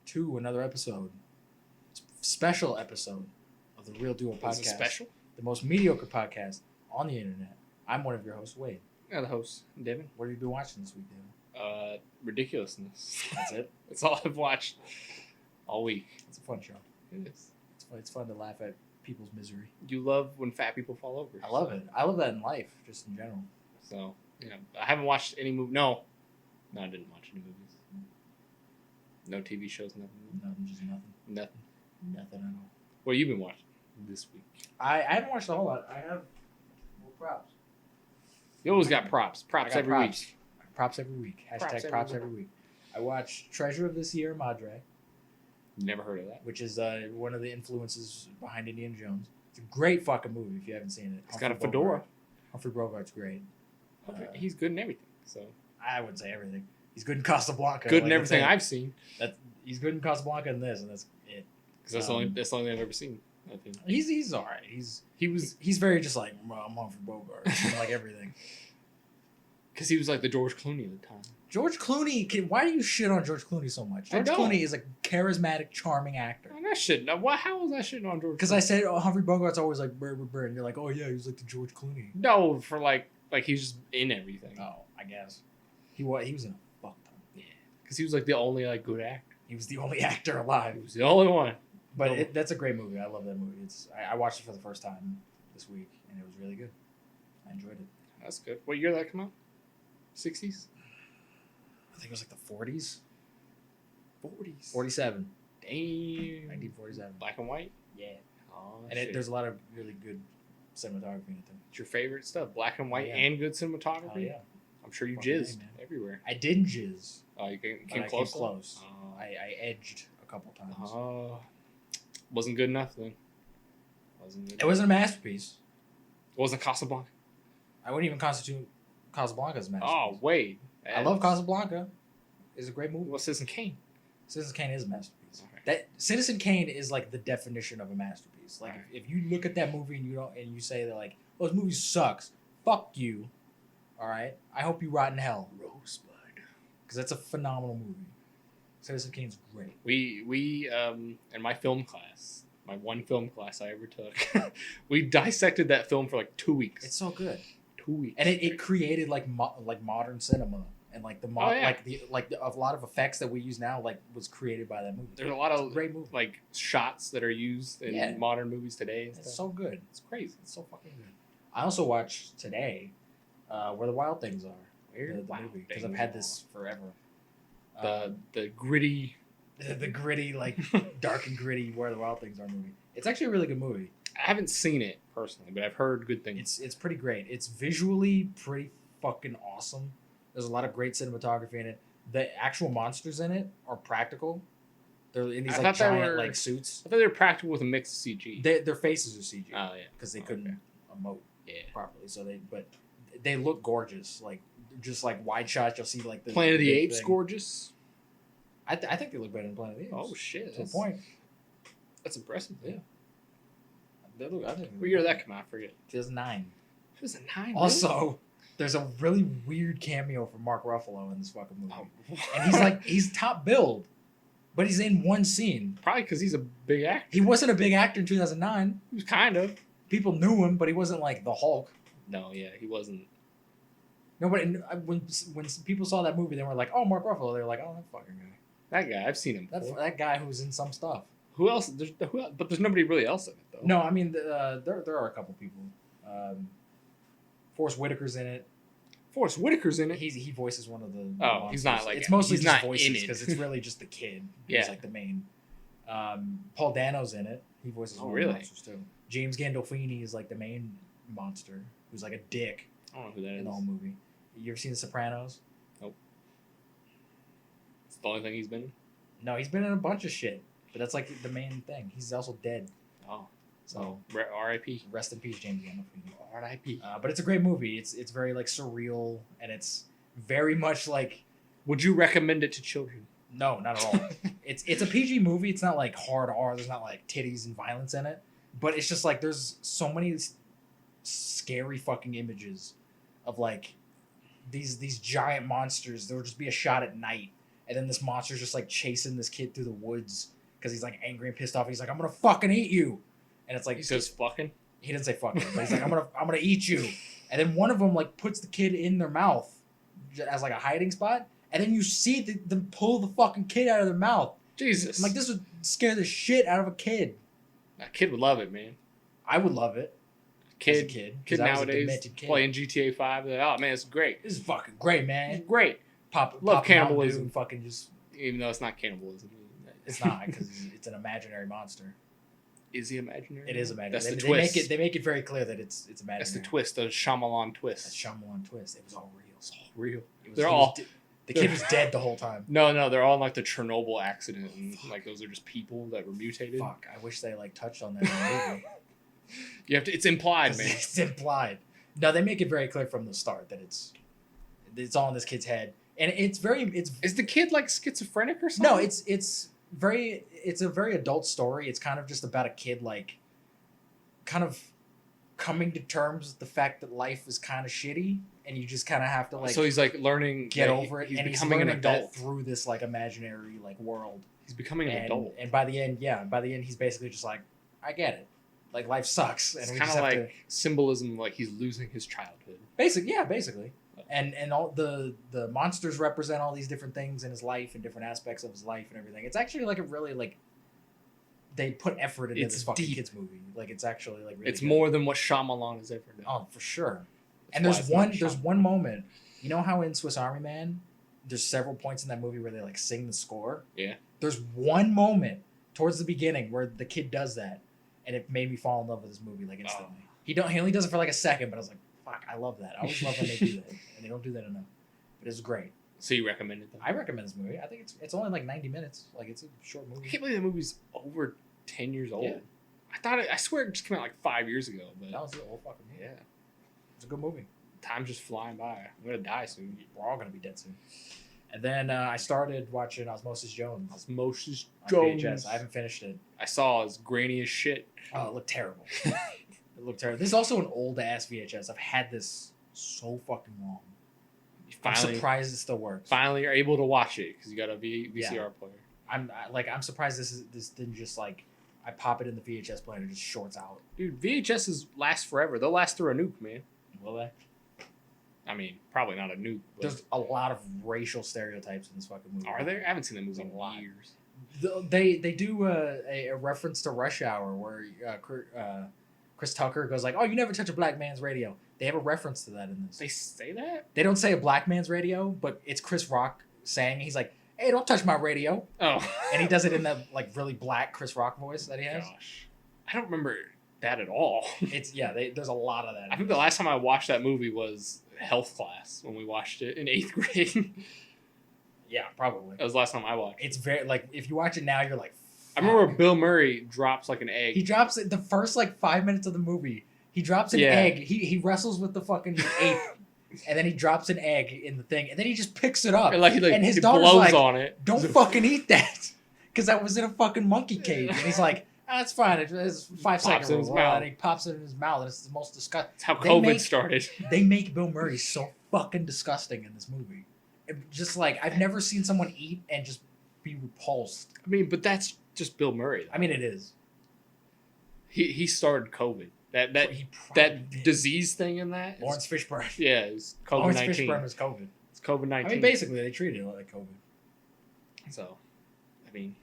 to another episode, special episode of the Real Duo Podcast. Is it special? The most mediocre podcast on the internet. I'm one of your hosts, Wade. Yeah, the host, Devin. What have you been watching this week, Devin? Ridiculousness. That's it? That's all I've watched all week. It's a fun show. It is. It's fun to laugh at people's misery. You love when fat people fall over. I love it. I love that in life, just in general. So, yeah. I haven't watched any movie. No, I didn't watch any movies. No TV shows, nothing. Nothing, just nothing. Nothing. Nothing at all. What have you been watching this week? I haven't watched a whole lot. I have props. You always got props. Props every week. Props every week. Hashtag props every week. I watched Treasure of this Year, Madre. Never heard of that. Which is one of the influences behind Indiana Jones. It's a great fucking movie if you haven't seen it. It's got a fedora. Humphrey Bogart's great. He's good in everything. So I wouldn't say everything. He's good in Casablanca. Good in everything I've seen. He's good in Casablanca and this, and that's it. Because that's the only thing I've ever seen. I think he's all right. He's very just like I'm Humphrey Bogart, like everything. Because he was like the George Clooney at the time. George Clooney. Why do you shit on George Clooney so much? George Clooney is a charismatic, charming actor. I'm not shitting. How was I shitting on George? Because I said Humphrey Bogart's always like brr, and you're like, oh yeah, he's like the George Clooney. No, for like he's just in everything. Oh, I guess he was in a fuck ton. Yeah, because he was like the only like good actor. He was the only actor alive. He was the only one. But that's a great movie. I love that movie. I watched it for the first time this week, and it was really good. I enjoyed it. That's good. What year did that come out? 60s? I think it was like the 40s. 40s. 47. Damn. 1947. Black and white? Yeah. Oh, and there's a lot of really good cinematography in it, though. It's your favorite stuff? Black and white and good cinematography? Oh, yeah. I'm sure you jizzed everywhere. I didn't jizz. Oh, you came close? I came close. Oh. I edged a couple times. Oh. Wasn't good enough, then. It wasn't a masterpiece. It wasn't Casablanca? I wouldn't even constitute Casablanca as a masterpiece. Oh, wait. I love Casablanca. It's a great movie. Well, Citizen Kane. Citizen Kane is a masterpiece. Okay. That Citizen Kane is like the definition of a masterpiece. Like if you look at that movie and you say that like, oh, this movie sucks. Fuck you. All right. I hope you rot in hell. Rosebud. Because that's a phenomenal movie. Citizen Kane's great. We in my film class, my one film class I ever took, we dissected that film for like 2 weeks. It's so good. 2 weeks. And it created like modern cinema. And like a lot of effects that we use now was created by that movie. There's a lot of great movie. Like shots that are used in modern movies today. And it's so good. It's crazy. It's so fucking good. I also watched today Where the Wild Things Are. The movie, because I've had this forever. The gritty, the gritty like dark and gritty Where the Wild Things Are movie. It's actually a really good movie. I haven't seen it personally, but I've heard good things. It's pretty great. It's visually pretty fucking awesome. There's a lot of great cinematography in it. The actual monsters in it are practical. They're in these like giant suits. I thought they were practical with a mix of CG. Their faces are CG. Oh yeah, because they couldn't emote properly. So they look gorgeous. Like just like wide shots, you'll see like the Planet of the Apes gorgeous. I think they look better than Planet of the Apes. Oh shit, to a point. That's impressive. Yeah. They look. I think. What year did that come out? I forget. 2009. 2009. Also. There's a really weird cameo from Mark Ruffalo in this fucking movie. And he's top billed, but he's in one scene. Probably because he's a big actor. He wasn't a big actor in 2009. He was kind of. People knew him, but he wasn't like the Hulk. No, yeah, he wasn't. Nobody, when people saw that movie, they were like, oh, Mark Ruffalo. They were like, oh, that fucking guy. That guy, I've seen him before. That guy who's in some stuff. Who else? But there's nobody really else in it, though. No, I mean, there are a couple people. Forrest Whitaker's in it. Forrest Whitaker's in it. He voices one of the. Oh, he's not like. It's mostly he's just not voices in it because it's really just the kid. Yeah. He's like the main. Paul Dano's in it. He voices one of the monsters too. James Gandolfini is like the main monster, who's like a dick. I don't know who that is. In the whole movie. You ever seen The Sopranos? Nope. It's the only thing he's been in? No, he's been in a bunch of shit, but that's like the main thing. He's also dead. Oh. So R.I.P. Rest in peace, James Gandolfini. R.I.P. But it's a great movie. It's very like surreal, and it's very much like. Would you recommend it to children? No, not at all. It's a PG movie. It's not like hard R. There's not like titties and violence in it, but it's just like there's so many scary fucking images of like these giant monsters. There would just be a shot at night, and then this monster's just like chasing this kid through the woods because he's like angry and pissed off. He's like, I'm gonna fucking eat you, and it's like He says fucking. he didn't say fucking, but he's like, I'm gonna eat you, and then one of them like puts the kid in their mouth as like a hiding spot, and then you see them pull the fucking kid out of their mouth. Jesus. I'm like, this would scare the shit out of a kid. A kid would love it, man. I would love it. As a Kid 'cause I was a nowadays demented kid. playing GTA 5. They're like, oh man, it's great. This is fucking great, man. It's great. Pop Love Mountain Dew cannibalism. and fucking just. Even though it's not cannibalism. It's not because it's an imaginary monster. Is he imaginary? It is imaginary. That's the They twist. They make it very clear that it's imaginary. That's the twist. The Shyamalan twist. That's Shyamalan twist. It was all real. It's all real. The kid was dead the whole time. No, they're all in like the Chernobyl accident, and like those are just people that were mutated. Fuck, I wish they like touched on that in the movie. You have to. It's implied, man. It's implied. No, they make it very clear from the start that it's all in this kid's head, and it's Is the kid like schizophrenic or something? no, it's a very adult story. It's kind of just about a kid like kind of coming to terms with the fact that life is kind of shitty, and you just kind of have to like So he's like learning. get that over it, He's and becoming an learning that adult. through this like imaginary like world. He's becoming an adult. And by the end, he's basically just like, I get it. Like life sucks, and It's we kind just of have like symbolism, like he's losing his childhood. basically. And all the monsters represent all these different things in his life and different aspects of his life and everything. It's actually like a really like they put effort into It's this fucking deep. kids movie. Like it's actually like really It's good. more than what Shyamalan has ever done. Oh, for sure. That's And why there's it's one not there's Shyamalan. one moment. You know how in Swiss Army Man, there's several points in that movie where they like sing the score. Yeah. There's one moment towards the beginning where the kid does that, and it made me fall in love with this movie like instantly. He only does it for like a second, but I was like, fuck, I love that. I always love when they do that, and they don't do that enough. But it's great. So you recommend it? Though? I recommend this movie. I think it's only like 90 minutes. Like it's a short I movie. can't believe the movie's over 10 years old. Yeah. I swear it just came out like 5 years ago. But That was the old fucking movie. yeah, It's a good movie. time's just flying by. I'm gonna die soon. We're all gonna be dead soon. And then I started watching Osmosis Jones Osmosis on Jones. VHS. I haven't finished it. I saw it's grainy as shit. Oh, it looked terrible. It looked terrible. This is also an old ass VHS. I've had this so fucking long. You I'm finally, surprised it still works. finally are able to watch it because you got a VCR player. I'm surprised this didn't just like I pop it in the VHS player and it just shorts out. Dude, VHSs last forever. They'll last through a nuke, man. Will they? I mean, probably not a nuke. But There's a lot of racial stereotypes in this fucking movie. are there? I haven't seen that movie There's a in lot. years. They do a reference to Rush Hour where Chris Tucker goes like, "Oh, you never touch a black man's radio." They have a reference to that in this. They say that? They don't say a black man's radio, but it's Chris Rock saying, he's like, "Hey, don't touch my radio," Oh, and he does it in that like really black Chris Rock voice that he has. gosh, I don't remember that at all. It's there's a lot of that. I think the last time I watched that movie was health class when we watched it in 8th grade. Yeah, probably. That was the last time I watched it. It's very like if you watch it now, you're like, I remember "Fuck." Bill Murray drops like an egg. He drops it the first like 5 minutes of the movie. He drops an Yeah. egg. He wrestles with the fucking ape, and then he drops an egg in the thing, and then he just picks it up. and like, and his he daughter's blows like, on it. "Don't fucking eat that," because that was in a fucking monkey cage. And he's like, "That's fine. It's 5 seconds." in his mouth. And he pops it in his mouth, and it's the most disgusting. That's how They COVID make- started. They make Bill Murray so fucking disgusting in this movie. Just like I've never seen someone eat and just be repulsed. I mean, but that's just Bill Murray. I mean, it is. He started COVID. That He probably that did. disease thing in that. Lawrence Fishburne. Yeah, it's COVID Lawrence 19. Fishburne was COVID. It's COVID 19. I mean, basically, they treated it like COVID. So, I mean,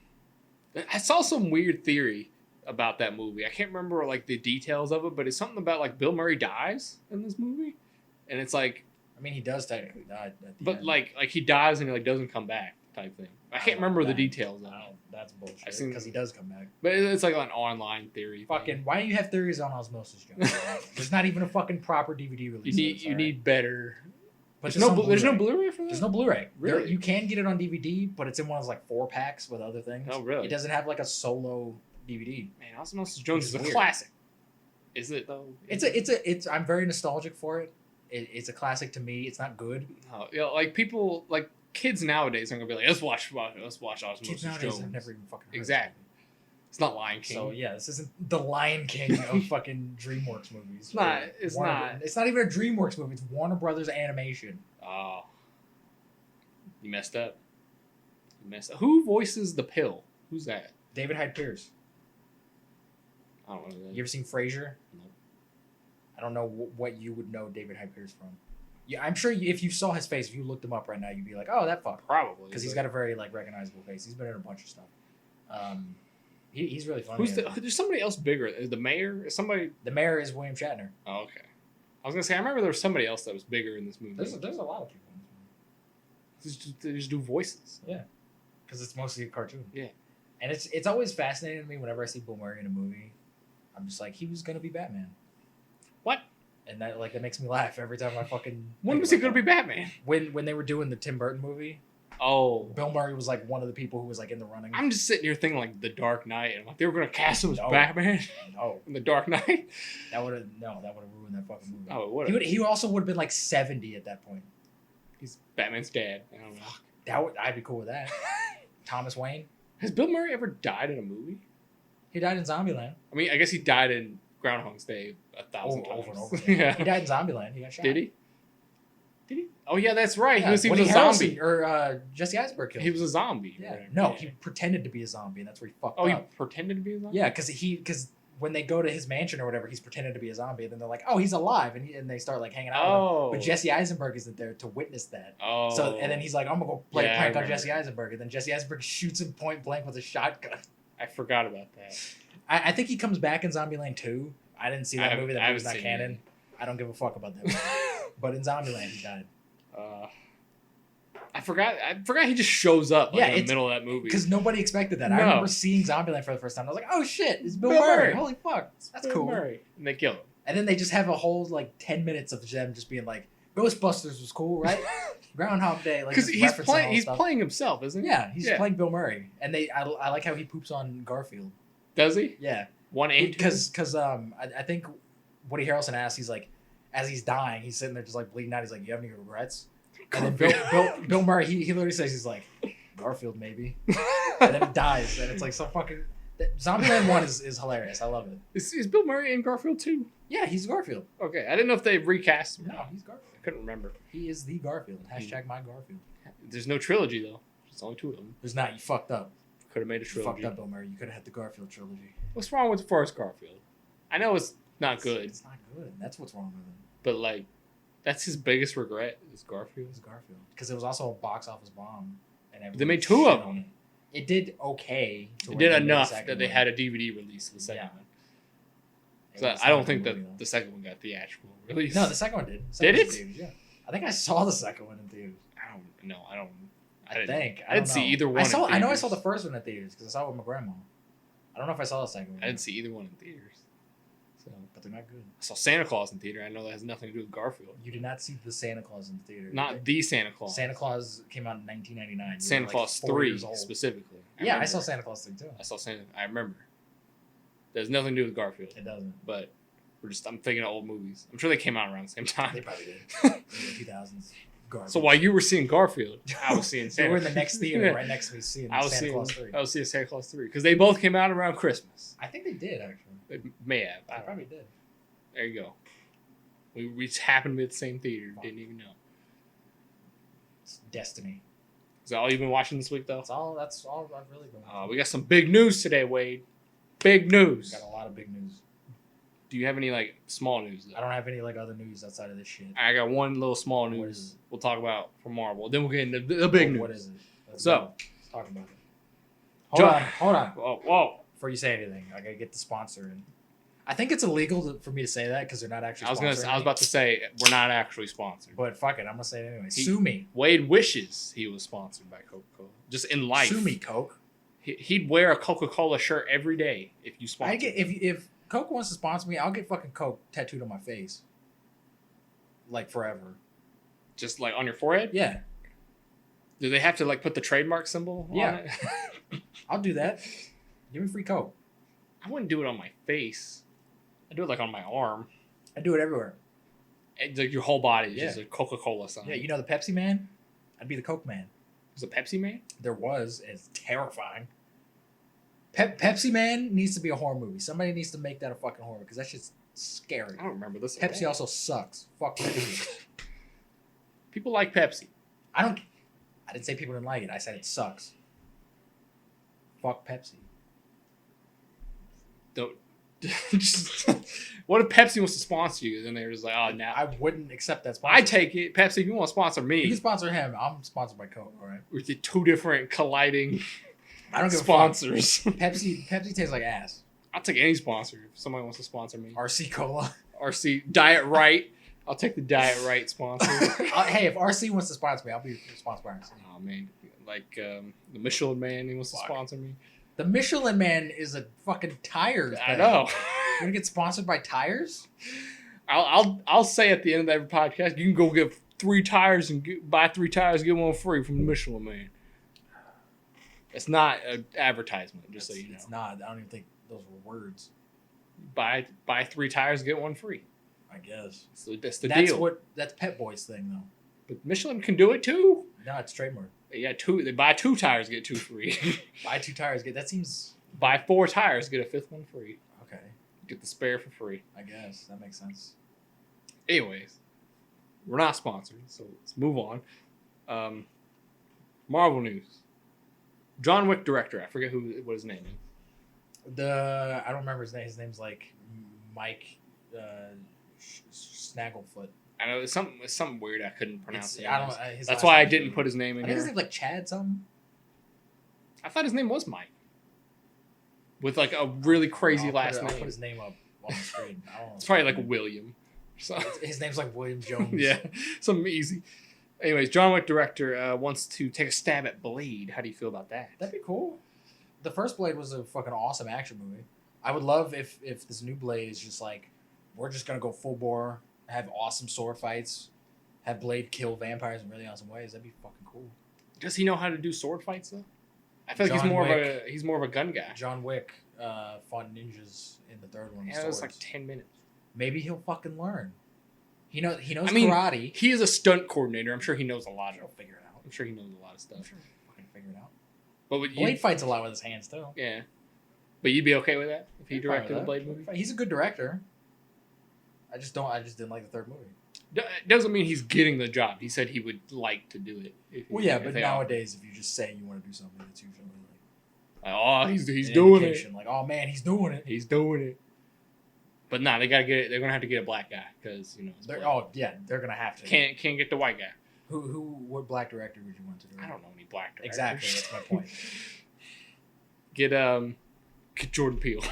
I saw some weird theory about that movie. I can't remember like the details of it, but it's something about like Bill Murray dies in this movie, and it's like, I mean, he does technically die at the but end. like he dies and he like doesn't come back type thing. I can't remember the details of it, That's bullshit. I've seen- Because he does come back. but it's like an online theory. Fucking, why do you have theories on Osmosis Jones? There's not even a fucking proper DVD release. You need better. But There's no Blu-ray for that. There's no Blu-ray. Really? You can get it on DVD, but it's in one of those like 4-packs with other things. Oh, really? It doesn't have like a solo DVD. Man, Osmosis Jones is Which a is weird. classic. Is it though? It's I'm very nostalgic for it. It's a classic to me. It's not good. No, you know, like people, like kids nowadays are gonna be like, let's watch Osmosis Kids nowadays Jones. have never even fucking heard of Exactly. It's not Lion it. King. So yeah, this isn't the Lion King of fucking DreamWorks movies. It's not- Or it's Warner not. It's not even a DreamWorks movie. It's Warner Brothers Animation. Oh, you messed up. Messed up. Who voices the pill? Who's that? David Hyde Pierce. I don't know. You ever seen Frasier? No. I don't know what you would know David Hyde Pierce from. Yeah, I'm sure if you saw his face, if you looked him up right now, you'd be like, "Oh, that fuck." Probably Because he's got a very like recognizable face. He's been in a bunch of stuff. He's really funny. There's somebody else bigger. The mayor? Somebody. The mayor is William Shatner. Oh, okay. I was gonna say I remember there was somebody else that was bigger in this movie. There's a lot of people in this movie. They just do voices. Yeah, because it's mostly a cartoon. Yeah, and it's always fascinating to me whenever I see Bill Murray in a movie. I'm just like, he was gonna be Batman. What? And that makes me laugh every time I fucking. When was he gonna be Batman? When they were doing the Tim Burton movie. Oh. Bill Murray was like one of the people who was like in the running. I'm just sitting here thinking like The Dark Knight, and I'm like, they were gonna cast him as Batman. No. In The Dark Knight. That would have ruined that fucking movie. Oh, it would have. He also would have been like 70 at that point. He's Batman's dad. I don't know. I'd be cool with that. Thomas Wayne. Has Bill Murray ever died in a movie? He died in Zombieland. I mean, I guess he died in Groundhog's Day 1,000 times. Over and over again. Yeah. He died in Zombieland. He got shot. Did he? Oh yeah, that's right. Yeah, He was a Woody zombie. Harrelson, or Jesse Eisenberg killed him. He was a zombie. Yeah. Right? No, Yeah. he pretended to be a zombie, and that's where he fucked Oh, up. he pretended to be a zombie? Yeah, because when they go to his mansion or whatever, he's pretending to be a zombie, and then they're like, "Oh, he's alive," and they start like hanging out with him. But Jesse Eisenberg isn't there to witness that. Oh. So and then he's like, "I'm gonna go play a prank on I Jesse Eisenberg," and then Jesse Eisenberg shoots him point blank with a shotgun. I forgot about that. I think he comes back in Zombieland 2. I didn't see that movie. That movie's not seen canon. I don't give a fuck about that movie. But in Zombieland, he died. I forgot he just shows up in the middle of that movie. Because nobody expected that. No. I remember seeing Zombieland for the first time. I was like, oh shit, it's Bill Bill Murray. Murray. Holy fuck. That's Bill cool. Murray. And they kill him. And then they just have a whole like 10 minutes of them just being like, Ghostbusters was cool, right? Groundhog Day. Because he's playing himself, isn't he? Yeah, he's playing Bill Murray. And I like how he poops on Garfield. Does he? Yeah. 1 and 2? Because I think Woody Harrelson asked, he's like, as he's dying, he's sitting there just like bleeding out. He's like, you have any regrets? And then Bill Murray, he literally says, he's like, Garfield maybe. And then he dies. And it's like so fucking... Zombieland 1 is hilarious. I love it. Is Bill Murray in Garfield 2? Yeah, he's Garfield. Okay, I didn't know if they recast him. No, he's Garfield. I couldn't remember. He is the Garfield. Hashtag my Garfield. There's no trilogy, though. There's only 2 of them. There's not. You fucked up. Could have made a trilogy. You fucked up, Bill Murray. You could have had the Garfield trilogy. What's wrong with the first Garfield? I know it's not good. It's not good. That's what's wrong with him. But, like, that's his biggest regret is Garfield. It's Garfield. Because it was also a box office bomb. And they made 2 of them. It did okay. It did enough that they had a DVD release of the second one. So I don't think that the second one got theatrical release. No, the second one did. Did it? Theaters, yeah. I think I saw the second one in theaters. I didn't see either one. I know I saw the first one in theaters because I saw it with my grandma. I don't know if I saw the second one. I didn't see either one in theaters. So, but they're not good. I saw Santa Claus in theater. I know that has nothing to do with Garfield. You did not see the Santa Claus in the theater. Not the Santa Claus. Santa Claus came out in 1999. Santa Claus 3 specifically. I saw Santa Claus 3 too. I saw Santa. I remember. There's nothing to do with Garfield. It doesn't. But I'm thinking of old movies. I'm sure they came out around the same time. They probably did. In the 2000s. Garbage. So while you were seeing Garfield, I was seeing Santa. You were in the next theater right next to me seeing Santa Claus 3. I was seeing Santa Claus 3 because they both came out around Christmas. I think they did actually. They may have. They probably did. There you go. We just happened to be at the same theater. Didn't even know. It's destiny. Is that all you've been watching this week, though? That's all I've really been watching. We got some big news today, Wade. Big news. We got a lot of big news. Do you have any like small news? Though? I don't have any like other news outside of this shit. I got one little small news we'll talk about from Marvel. Then we'll get into the big news. What is it? Let's talk about it. Hold on. Whoa. Before you say anything, I gotta get the sponsor in. I think it's illegal for me to say that because they're not actually. I was about to say we're not actually sponsored. But fuck it, I'm gonna say it anyway. Sue me. Wade wishes he was sponsored by Coca-Cola. Just in life. Sue me, Coke. He'd wear a Coca-Cola shirt every day if you sponsored. If Coke wants to sponsor me, I'll get fucking Coke tattooed on my face. Like forever. Just like on your forehead? Yeah. Do they have to like put the trademark symbol on it? I'll do that. Give me free Coke. I wouldn't do it on my face. I do it like on my arm. I do it everywhere. It's like your whole body is just a Coca-Cola sign. Yeah, you know the Pepsi Man? I'd be the Coke Man. There's a Pepsi Man? There was. It's terrifying. Pepsi Man needs to be a horror movie. Somebody needs to make that a fucking horror because that shit's scary. I don't remember this. Pepsi also sucks. Fuck Pepsi. People like Pepsi. I didn't say people didn't like it. I said it sucks. Fuck Pepsi. Don't. Just, what if Pepsi wants to sponsor you? Then they're just like, oh, now I wouldn't accept that sponsor. I take it. Pepsi, if you want to sponsor me, You can sponsor him. I'm sponsored by Coke. All right. With the two different colliding I don't give sponsors. a fuck. Pepsi tastes like ass. I'll take any sponsor if somebody wants to sponsor me. RC Cola. RC Diet Right. I'll take the Diet Right sponsor. Hey, if RC wants to sponsor me, I'll be sponsored by RC. Oh man, like the Michelin Man, he wants to sponsor me. The Michelin Man is a fucking tires. I know. You're gonna get sponsored by tires? I'll say at the end of every podcast, you can go get 3 tires and buy 3 tires, get one free from the Michelin Man. It's not an advertisement, just so you know. It's not. I don't even think those were words. Buy 3 tires, get one free. I guess. So that's the deal. That's Pep Boy's thing, though. But Michelin can do it too. No, it's trademark. Yeah, they buy 2 tires, get 2 free. Buy 2 tires, that seems. Buy 4 tires, get a 5th one free. Okay. Get the spare for free. I guess that makes sense. Anyways, we're not sponsored, so let's move on. Marvel news. John Wick director. I forget what his name is. I don't remember his name. His name's like Mike Snagglefoot. I know it's something weird. I couldn't pronounce it. That's why I didn't put his name in I think here. his name's like Chad something. I thought his name was Mike, with like a really crazy last name. I'll put his name up on the screen. I don't know. It's probably like William. So. His name's like William Jones. Yeah, something easy. Anyways, John Wick director wants to take a stab at Blade. How do you feel about that? That'd be cool. The first Blade was a fucking awesome action movie. I would love if this new Blade is just like, we're just gonna go full bore, have awesome sword fights, have Blade kill vampires in really awesome ways. That'd be fucking cool. Does he know how to do sword fights though? I feel like he's more of a gun guy. John Wick fought ninjas in the third one. Yeah, it was like 10 minutes. Maybe he'll fucking learn. He knows karate. He is a stunt coordinator. I'm sure he knows a lot. He'll figure it out. I'm sure he knows a lot of stuff. I'm sure he'll fucking figure it out. But Blade fights a lot with his hands too. Yeah. But you'd be okay with that if he directed the Blade movie? He's a good director. I just didn't like the third movie. Doesn't mean he's getting the job. He said he would like to do it. But nowadays, if you just say you want to do something, it's usually like, oh, he's doing it. Like, oh man, he's doing it. He's doing it. But nah, they gotta get it. They're gonna have to get a black guy because they're gonna have to. Can't get the white guy. What black director would you want to do it? I don't know any black directors. Exactly, that's my point. Get Jordan Peele.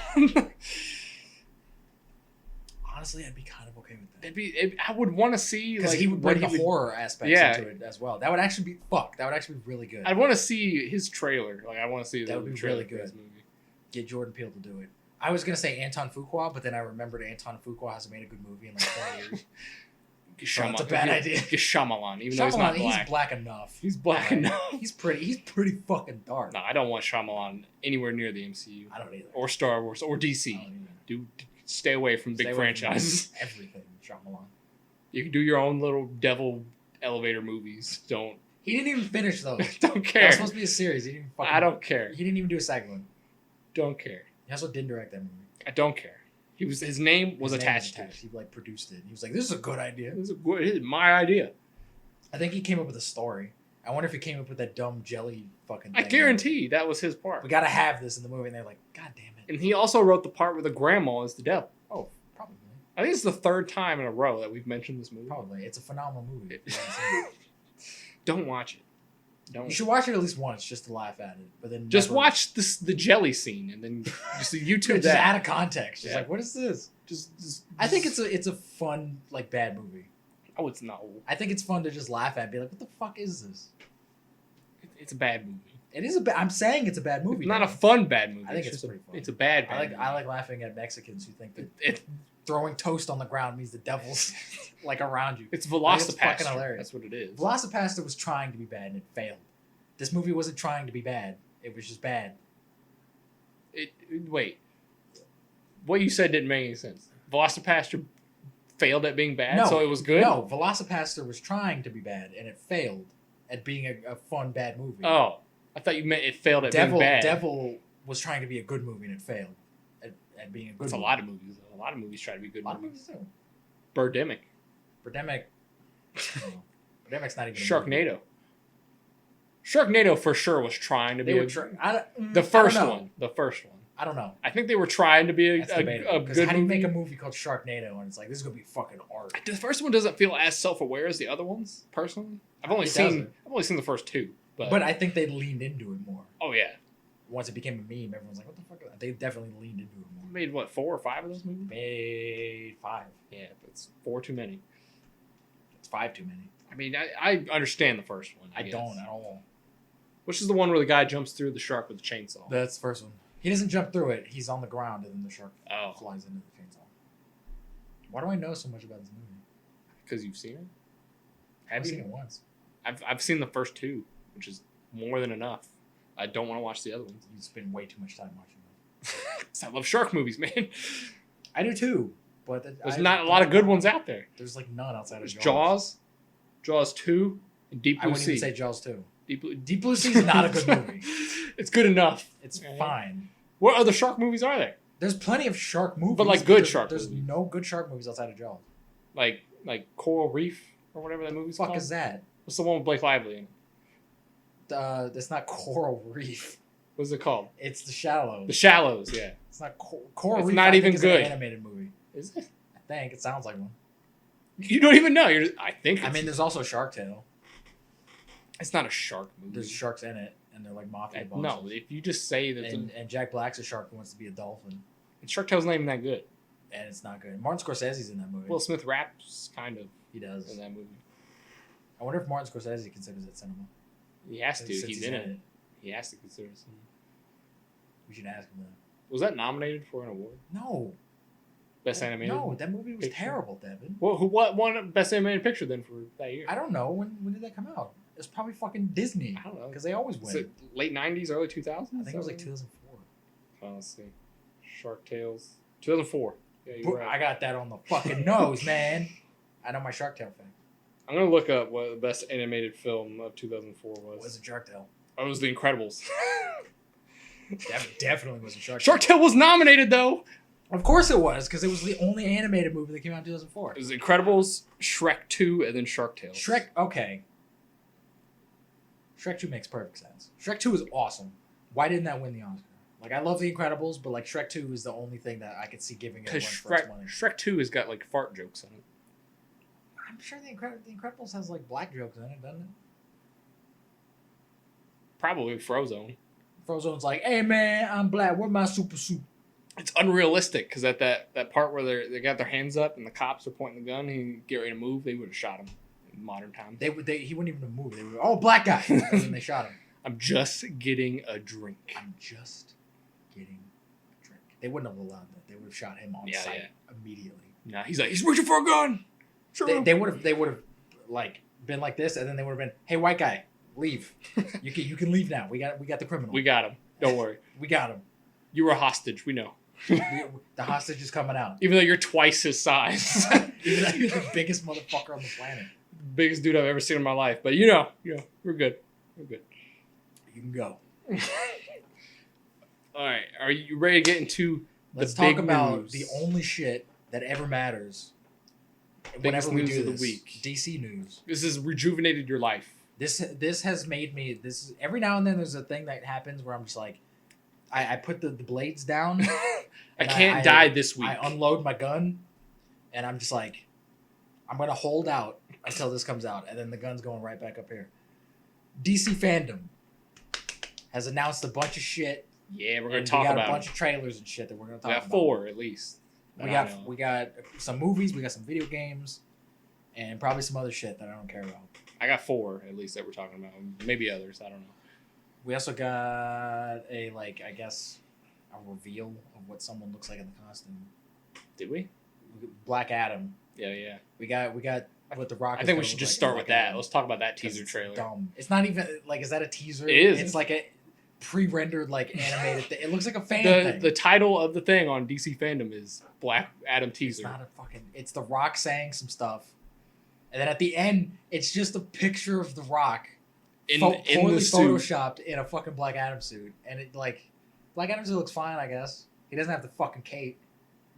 Honestly, I'd be kind of okay with that. I would want to see because he would bring the horror aspects into it as well. That would actually be That would actually be really good. I'd want to see his trailer. Like I want to see that would be really good. Movie. Get Jordan Peele to do it. I was gonna say Anton Fuqua, but then I remembered Anton Fuqua hasn't made a good movie in like 20 years. It's a bad idea. Get Shyamalan, even though he's not black. He's black enough. He's black enough. He's pretty fucking dark. No, I don't want Shyamalan anywhere near the MCU. I don't either. Or Star Wars or DC. Stay away from big franchises. Everything, Shyamalan. You can do your own little devil elevator movies. Don't. He didn't even finish those. Don't care. That was supposed to be a series. I don't care. He didn't even do a second one. Don't care. He also didn't direct that movie. I don't care. His name was attached to it. He like produced it. He was like, "This is a good idea. This is my idea." I think he came up with a story. I wonder if he came up with that dumb jelly fucking thing. I guarantee that was his part. We gotta have this in the movie, and they're like, "God damn it!" And he also wrote the part where the grandma is the devil. Oh, probably. I think it's the 3rd time in a row that we've mentioned this movie. Probably. It's a phenomenal movie. Don't watch it. You should watch it at least once just to laugh at it, but then just watch the jelly scene and then just YouTube just out of context. Just like, what is this? Just I think it's a fun like bad movie. Oh, it's not. I think it's fun to just laugh at and be like, what the fuck is this? It's a bad movie. It is I'm saying it's a bad movie. It's not a fun bad movie. I think it's pretty fun. It's a bad movie. I like laughing at Mexicans who think that throwing toast on the ground means the devil's like around you. It's Velocipaster. It's fucking hilarious. That's what it is. Velocipaster was trying to be bad and it failed. This movie wasn't trying to be bad. It was just bad. Wait. What you said didn't make any sense. Velocipaster failed at being bad, so it was good? No, Velocipaster was trying to be bad, and it failed at being a fun, bad movie. Oh. I thought you meant it failed at being bad. Devil was trying to be a good movie, and it failed at being a good movie. It's a lot of movies. A lot of movies try to be good movies. A lot of movies do. Birdemic. Birdemic's not even Sharknado. Sharknado for sure was trying to be the first one. The first one. I don't know. I think they were trying to be a good movie. How do you make a movie called Sharknado and it's like, this is going to be fucking art? The first one doesn't feel as self-aware as the other ones, personally. I've only seen the first two. But I think they leaned into it more. Oh, yeah. Once it became a meme, everyone's like, what the fuck? They definitely leaned into it more. Made, what, 4 or 5 of those movies? Made 5. Yeah, but it's 4 too many. It's 5 too many. I mean, I understand the first one. I don't at all. Which is the one where the guy jumps through the shark with a chainsaw? That's the first one. He doesn't jump through it. He's on the ground, and then the shark flies into the chainsaw. Why do I know so much about this movie? Because you've seen it? I've seen it once. I've seen the first 2, which is more than enough. I don't want to watch the other ones. You spend way too much time watching them. I love shark movies, man. I do too, but there's not a lot of good ones out there. There's like none outside of Jaws. Jaws 2, and Deep Blue Sea. I wouldn't even say Jaws 2. Deep Blue Sea is not a good movie. It's good enough. It's fine. What other shark movies are there? There's plenty of shark movies. But like good shark movies. There's no good shark movies outside of Jaws. Like Coral Reef or whatever that movie's called? What the fuck is that? What's the one with Blake Lively in it? That's not Coral Reef. What's it called? It's The Shallows. The Shallows, yeah. It's not Coral Reef. It's not even good. It's an animated movie. Is it? I think it sounds like one. You don't even know. I think. I mean, there's also Shark Tale. It's not a shark movie. There's sharks in it, and they're like mafia bosses. No, if you just say that. And Jack Black's a shark who wants to be a dolphin. And Shark Tale's not even that good. And it's not good. Martin Scorsese's in that movie. Will Smith raps kind of. He does in that movie. I wonder if Martin Scorsese considers it cinema. He has to. He's in it. He has to consider it cinema. We should ask him that. Was that nominated for an award? No. Best animated? No, that movie was terrible, Devin. Well, what won Best Animated Picture then for that year? I don't know. When did that come out? It's probably fucking Disney. I don't know. Because they always win. Is it late 90s, early 2000s? I think it was like 2004. Oh, let's see. Shark Tales. 2004. Yeah, you're right. I got that on the fucking nose, man. I know my Shark Tale thing. I'm going to look up what the best animated film of 2004 was. What was it, Shark Tale? Oh, it was The Incredibles. That definitely wasn't Shark Tale. Shark Tale was nominated, though. Of course it was, because it was the only animated movie that came out in 2004. It was Incredibles, Shrek 2, and then Shark Tale. Shrek, okay. Shrek 2 makes perfect sense. Shrek 2 is awesome. Why didn't that win the Oscar? Like, I love The Incredibles, but like Shrek 2 is the only thing that I could see giving it one first money. Shrek 2 has got like fart jokes in it. I'm sure the Incredibles has like black jokes in it, doesn't it? Probably Frozone. Frozone's like, hey man, I'm black. Where's my super suit? It's unrealistic because at that part where they got their hands up and the cops are pointing the gun and he get ready to move, they would have shot him in modern times. He wouldn't even have moved. They would, black guy, and then they shot him. I'm just getting a drink. I'm just getting a drink. They wouldn't have allowed that. They would have shot him on sight immediately. Nah, he's like, he's reaching for a gun. Sure. They would have like been like this, and then they would have been, hey, white guy, leave. You can leave now. We got the criminal. We got him. Don't worry. We got him. You were a hostage. We know. The hostage is coming out. Even though you're twice his size. Even though you're the biggest motherfucker on the planet. Biggest dude I've ever seen in my life. But you know, we're good. We're good. You can go. All right. Are you ready to get into Let's talk about the only shit that ever matters. Whenever we do this, DC news. This has rejuvenated your life. This has made me. Every now and then there's a thing that happens where I'm just like, I put the blades down. I can't die this week. I unload my gun, and I'm just like, I'm gonna hold out until this comes out, and then the gun's going right back up here. DC Fandom has announced a bunch of shit. Yeah, we're gonna talk about. We got a bunch of trailers and shit that we're gonna talk about. We got 4 at least. We got some movies, we got some video games, and probably some other shit that I don't care about. I got 4 at least that we're talking about. Maybe others. I don't know. We also got a reveal of what someone looks like in the costume. Did we? Black Adam. Yeah. We got what the Rock. I think we should just start with that. Let's talk about that teaser trailer. Dumb. It's not even like. Is that a teaser? It is. It's like a pre-rendered like animated thing. It looks like a fan thing. The title of the thing on DC Fandom is Black Adam teaser. It's not a fucking. It's the Rock saying some stuff, and then at the end, it's just a picture of the Rock. In the suit. Photoshopped in a fucking Black Adam suit. And it like Black Adam suit looks fine, I guess. He doesn't have the fucking cape.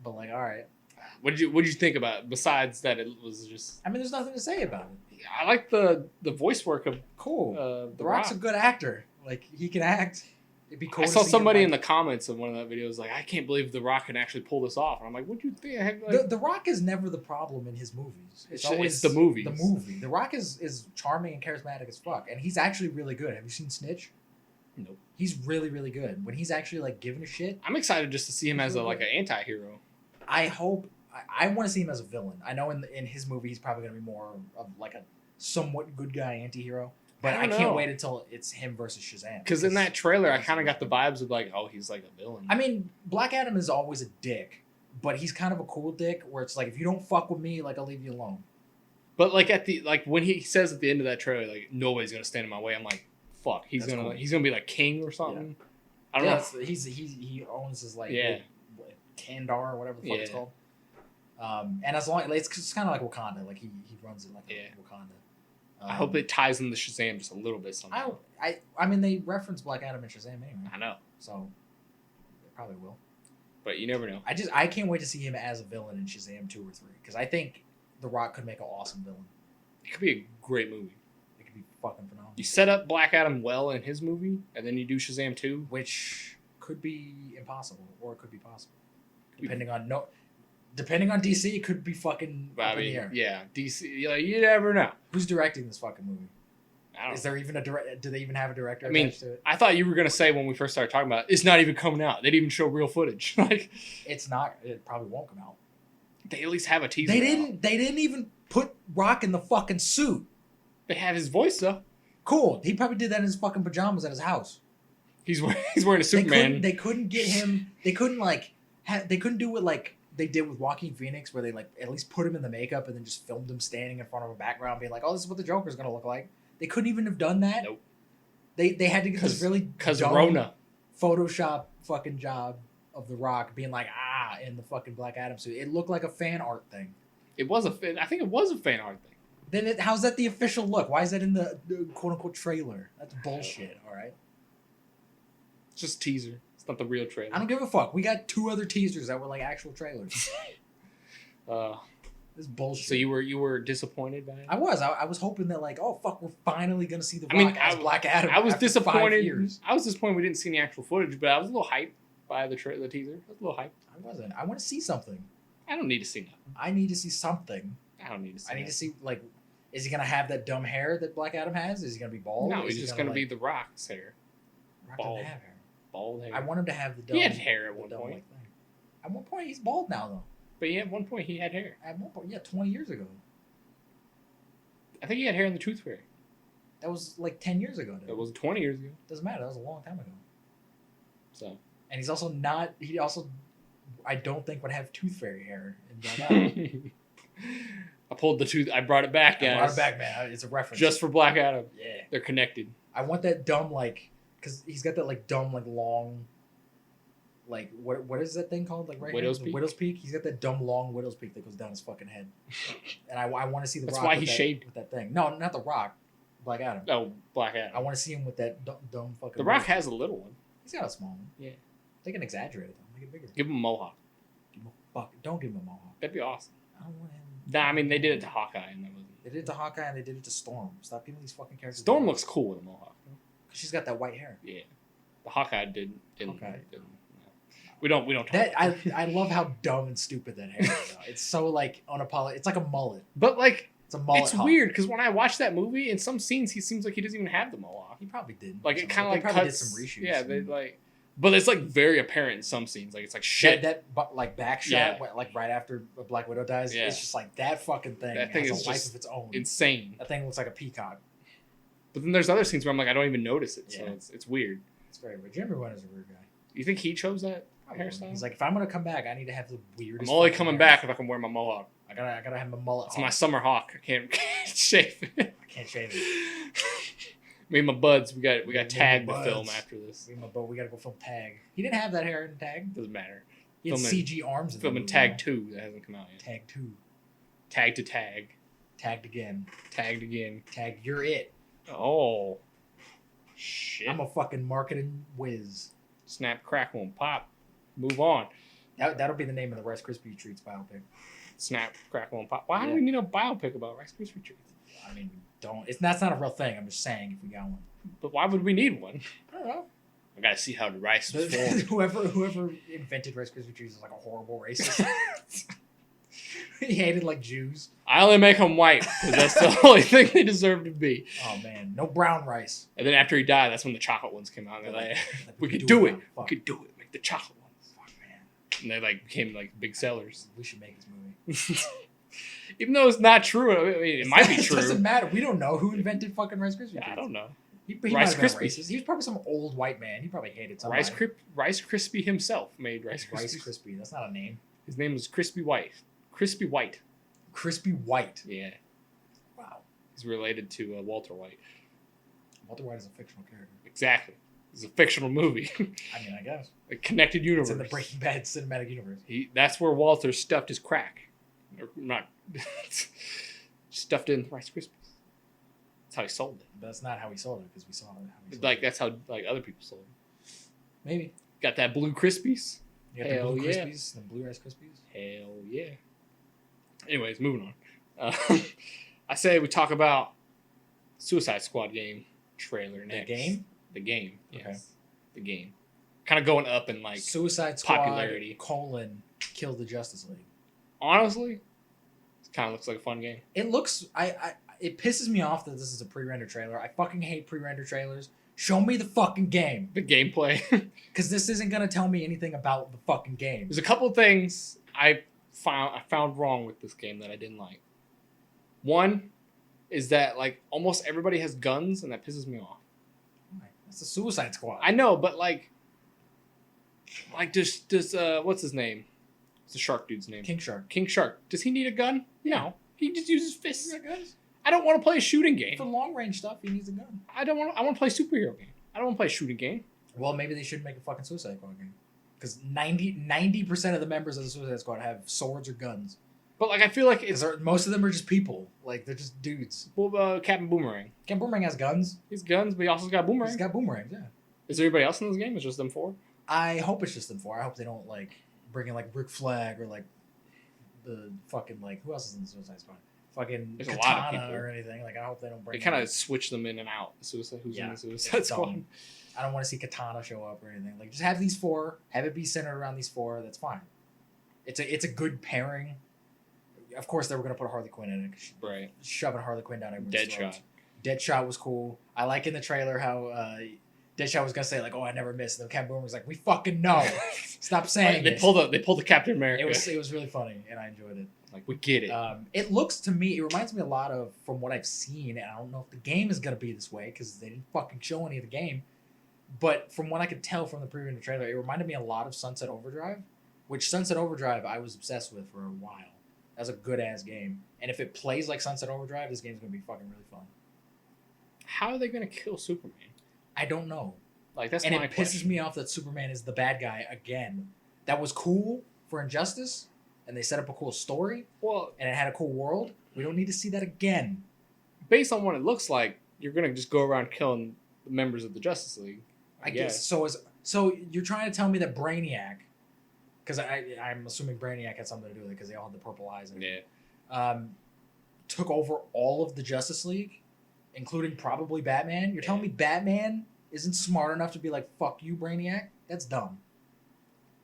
But like, alright. What'd you think about it, besides that it was just... I mean, there's nothing to say about it. I like the voice work of Cool. The Rock's Rock. a good actor. Like, he can act. It'd be cool I to saw see somebody him, in the comments of one of that videos like, I can't believe The Rock can actually pull this off. And I'm like, what do you think? Like, the Rock is never the problem in his movies. It's always the movies. The movie. The Rock is charming and charismatic as fuck, and he's actually really good. Have you seen Snitch? Nope. He's really, really good. When he's actually like giving a shit. I'm excited just to see him as really an anti-hero. I hope. I want to see him as a villain. I know in his movie he's probably going to be more of like a somewhat good guy anti-hero. But I can't wait until it's him versus Shazam. Because in that trailer, I kind of got the vibes of like, oh, he's like a villain. I mean, Black Adam is always a dick, but he's kind of a cool dick where it's like, if you don't fuck with me, like I'll leave you alone. But like when he says at the end of that trailer, like nobody's gonna stand in my way, I'm like, fuck, he's gonna be like king or something. Yeah. I don't know. He owns his like Kandar or whatever the fuck it's called. And as long it's kind of like Wakanda, like he runs it like Wakanda. I hope it ties into Shazam just a little bit somehow. I mean, they reference Black Adam and Shazam anyway. I know. So, they probably will. But you never know. I can't wait to see him as a villain in Shazam 2 or 3. Because I think The Rock could make an awesome villain. It could be a great movie. It could be fucking phenomenal. You set up Black Adam well in his movie, and then you do Shazam 2. Which could be impossible, or it could be possible. Depending on DC, it could be fucking up in the air. Yeah, DC. You never know. Who's directing this fucking movie? I don't know. Is there even do they even have a director attached to it? I thought you were gonna say when we first started talking about it, it's not even coming out. They didn't even show real footage. Like, it's not. It probably won't come out. They at least have a teaser. They didn't even put Rock in the fucking suit. They have his voice though. Cool. He probably did that in his fucking pajamas at his house. He's wearing a Superman. They couldn't get him. They couldn't they couldn't do it like they did with Joaquin Phoenix, where they like at least put him in the makeup and then just filmed him standing in front of a background, being like, "Oh, this is what the Joker's gonna look like." They couldn't even have done that. Nope. They had to get this really dumb Rona Photoshop fucking job of The Rock being like in the fucking Black Adam suit. It looked like a fan art thing. I think it was a fan art thing. Then how's that the official look? Why is that in the quote unquote trailer? That's bullshit. All right. It's just a teaser. It's not the real trailer. I don't give a fuck. We got 2 other teasers that were like actual trailers. This bullshit. So you were disappointed by it? I was hoping that like, oh fuck, we're finally gonna see The Rock as Black Adam. I was disappointed. 5 years. I was disappointed we didn't see any actual footage, but I was a little hyped by the teaser. I was a little hyped. I wasn't. I want to see something. I don't need to see nothing. I need to see something. I don't need to see. I need to see like, is he gonna have that dumb hair that Black Adam has? Is he gonna be bald? No, he's just gonna be The Rock's hair. Rock bald. doesn't have hair. Bald hair. I want him to have the dumb. He had hair at one point. Thing. At one point, he's bald now though. But yeah, at one point he had hair. At one point, yeah, 20 years ago. I think he had hair in the Tooth Fairy. That was like 10 years ago. That was 20 years ago. Doesn't matter. That was a long time ago. So. And he's also not. He also, I don't think, would have Tooth Fairy hair in Black Adam. I pulled the tooth. I brought it back, guys. I brought it back, man. It's a reference. Just for Black Adam. Yeah. They're connected. I want that dumb because he's got that dumb long. What is that thing called? Like right Widow's here? Peak. Widow's Peak. He's got that dumb long Widow's Peak that goes down his fucking head. And I want to see the That's Rock. why with he that, shaved with that thing. No, not the Rock. Black Adam. Oh, Black Adam. I want to see him with that dumb fucking. The Rock has a little one. He's got a small one. Yeah. They can exaggerate it though. Make it bigger. Give him a mohawk. Don't give him a mohawk. That'd be awesome. I don't want him. Nah, I mean they did it to Hawkeye and that wasn't. They did it to Hawkeye and they did it to Storm. Stop giving these fucking characters. Storm looks cool with a mohawk. Because she's got that white hair. Yeah. The Hawkeye didn't. Hawkeye. Didn't. We don't talk that. About I love how dumb and stupid that hair is. Though. It's so unapologetic. It's like a mullet. But it's a mullet. It's weird because when I watch that movie, in some scenes he seems like he doesn't even have the mohawk. He probably did. Like it kind of probably cuts. did some reshoots. Yeah, they but it's very apparent in some scenes. Like it's like shit. That back shot, right after Black Widow dies. Yeah. It's just like that fucking thing. That thing has is a life just of its own. Insane. That thing looks like a peacock. But then there's other scenes where I'm like, I don't even notice it. So Yeah. it's weird. It's very weird. Jeremy Renner's a weird guy. You think he chose that hairstyle? He's like, if I'm gonna come back, I need to have the weirdest. I'm only fucking coming hair. back if I can wear my mohawk. I gotta have my mullet. It's my summer hawk. I can't shave it. I can't shave it. Me and my buds, we got Me and Tag my to film buds. after this. We gotta go film Tag. He didn't have that hair in Tag. Doesn't matter. He had Filming- CG arms. In the Filming movie, Tag though. 2 that hasn't come out yet. Tag 2. Tag to Tag. Tagged again. Tagged again. Tag. You're it. Oh. Shit. I'm a fucking marketing whiz. Snap, crackle, and pop. Move on. That'll be the name of the Rice Krispie Treats biopic. Snap, crackle, and pop. Why do we need a biopic about Rice Krispie Treats? I mean, that's not a real thing. I'm just saying if we got one. But why would we need one? I don't know. I gotta see how the rice was formed. whoever invented Rice Krispie Treats is like a horrible racist. He hated like Jews. I only make them white because that's the only thing they deserve to be. Oh man, no brown rice. And then after he died, that's when the chocolate ones came out. And they're like, we could do do it. it. We could do it. Make the chocolate ones. Fuck man. And they like became like big sellers. We should make this movie. Even though it's not true. I mean, it might be true. It doesn't matter. We don't know who invented fucking Rice Krispie Treats. I don't know. He might have been racist. He was probably some old white man. He probably hated somebody. Rice Krispie himself made Rice Krispie. Rice Krispie. That's not a name. His name is Crispy White. Crispy White. Crispy White. Yeah. Wow. He's related to Walter White. Walter White is a fictional character. Exactly. It's a fictional movie. I mean, I guess. A connected universe. It's in the Breaking Bad cinematic universe. That's where Walter stuffed his crack. Or not. Stuffed in Rice Krispies. That's how he sold it. But that's not how he sold it, because we saw how he sold like, that's how like other people sold it. Maybe. Got that blue Krispies. You got the blue Krispies, the blue Rice Krispies. Hell yeah. Anyways, moving on. I say we talk about Suicide Squad game trailer next. The game? The game. Yes. Okay. The game. Kind of going up in like Suicide Squad popularity. Kill the Justice League. Honestly, it kind of looks like a fun game. It looks. It pisses me off that this is a pre-rendered trailer. I fucking hate pre-rendered trailers. Show me the fucking game. The gameplay. Because this isn't gonna tell me anything about the fucking game. There's a couple of things I found wrong with this game that I didn't like. One is that like almost everybody has guns, and that pisses me off. It's a Suicide Squad. I know, but like does what's his name? What's the shark dude's name? King Shark. King Shark. Does he need a gun? No. He just uses fists. He's got guns. I don't want to play a shooting game. For long range stuff, he needs a gun. I want to play a superhero game. I don't want to play a shooting game. Well, maybe they should make a fucking Suicide Squad game. Because 90% of the members of the Suicide Squad have swords or guns. But like I feel like most of them are just people. Like they're just dudes. Well, Captain Boomerang. Captain Boomerang has guns. He's guns, but he also got boomerangs. He's got boomerangs, yeah. Is there anybody else in this game? It's just them four? I hope it's just them four. I hope they don't like bring in like Rick Flag or like the fucking like who else is in the Suicide Squad? Fucking There's a Katana lot of people. or anything. Like I hope they don't bring. They kind of switch them in and out. Who's in the Suicide Squad? I don't want to see Katana show up or anything. Like just have these four. Have it be centered around these four. That's fine. It's a good pairing. Of course, they were gonna put Harley Quinn in it. Right. Shoving Harley Quinn down everyone's throat. Deadshot was cool. I like in the trailer how Deadshot was gonna say like, "Oh, I never missed." And the Captain Boomerang was like, "We fucking know. Stop saying it." They pulled the Captain America. It was really funny, and I enjoyed it. Like we get it. It looks to me, it reminds me a lot of from what I've seen, and I don't know if the game is gonna be this way because they didn't fucking show any of the game. But from what I could tell from the preview and the trailer, it reminded me a lot of Sunset Overdrive, which Sunset Overdrive I was obsessed with for a while. That's a good ass game, and if it plays like Sunset Overdrive, this game's gonna be fucking really fun. How are they gonna kill Superman? I don't know. Like that's and my it pisses question. me off that Superman is the bad guy again. That was cool for Injustice, and they set up a cool story. Well, and it had a cool world. We don't need to see that again. Based on what it looks like, you're gonna just go around killing the members of the Justice League. I guess. So you're trying to tell me that Brainiac, because I'm assuming Brainiac had something to do with it because they all had the purple eyes. And took over all of the Justice League, including probably Batman. You're telling me Batman isn't smart enough to be like, "Fuck you, Brainiac"? That's dumb.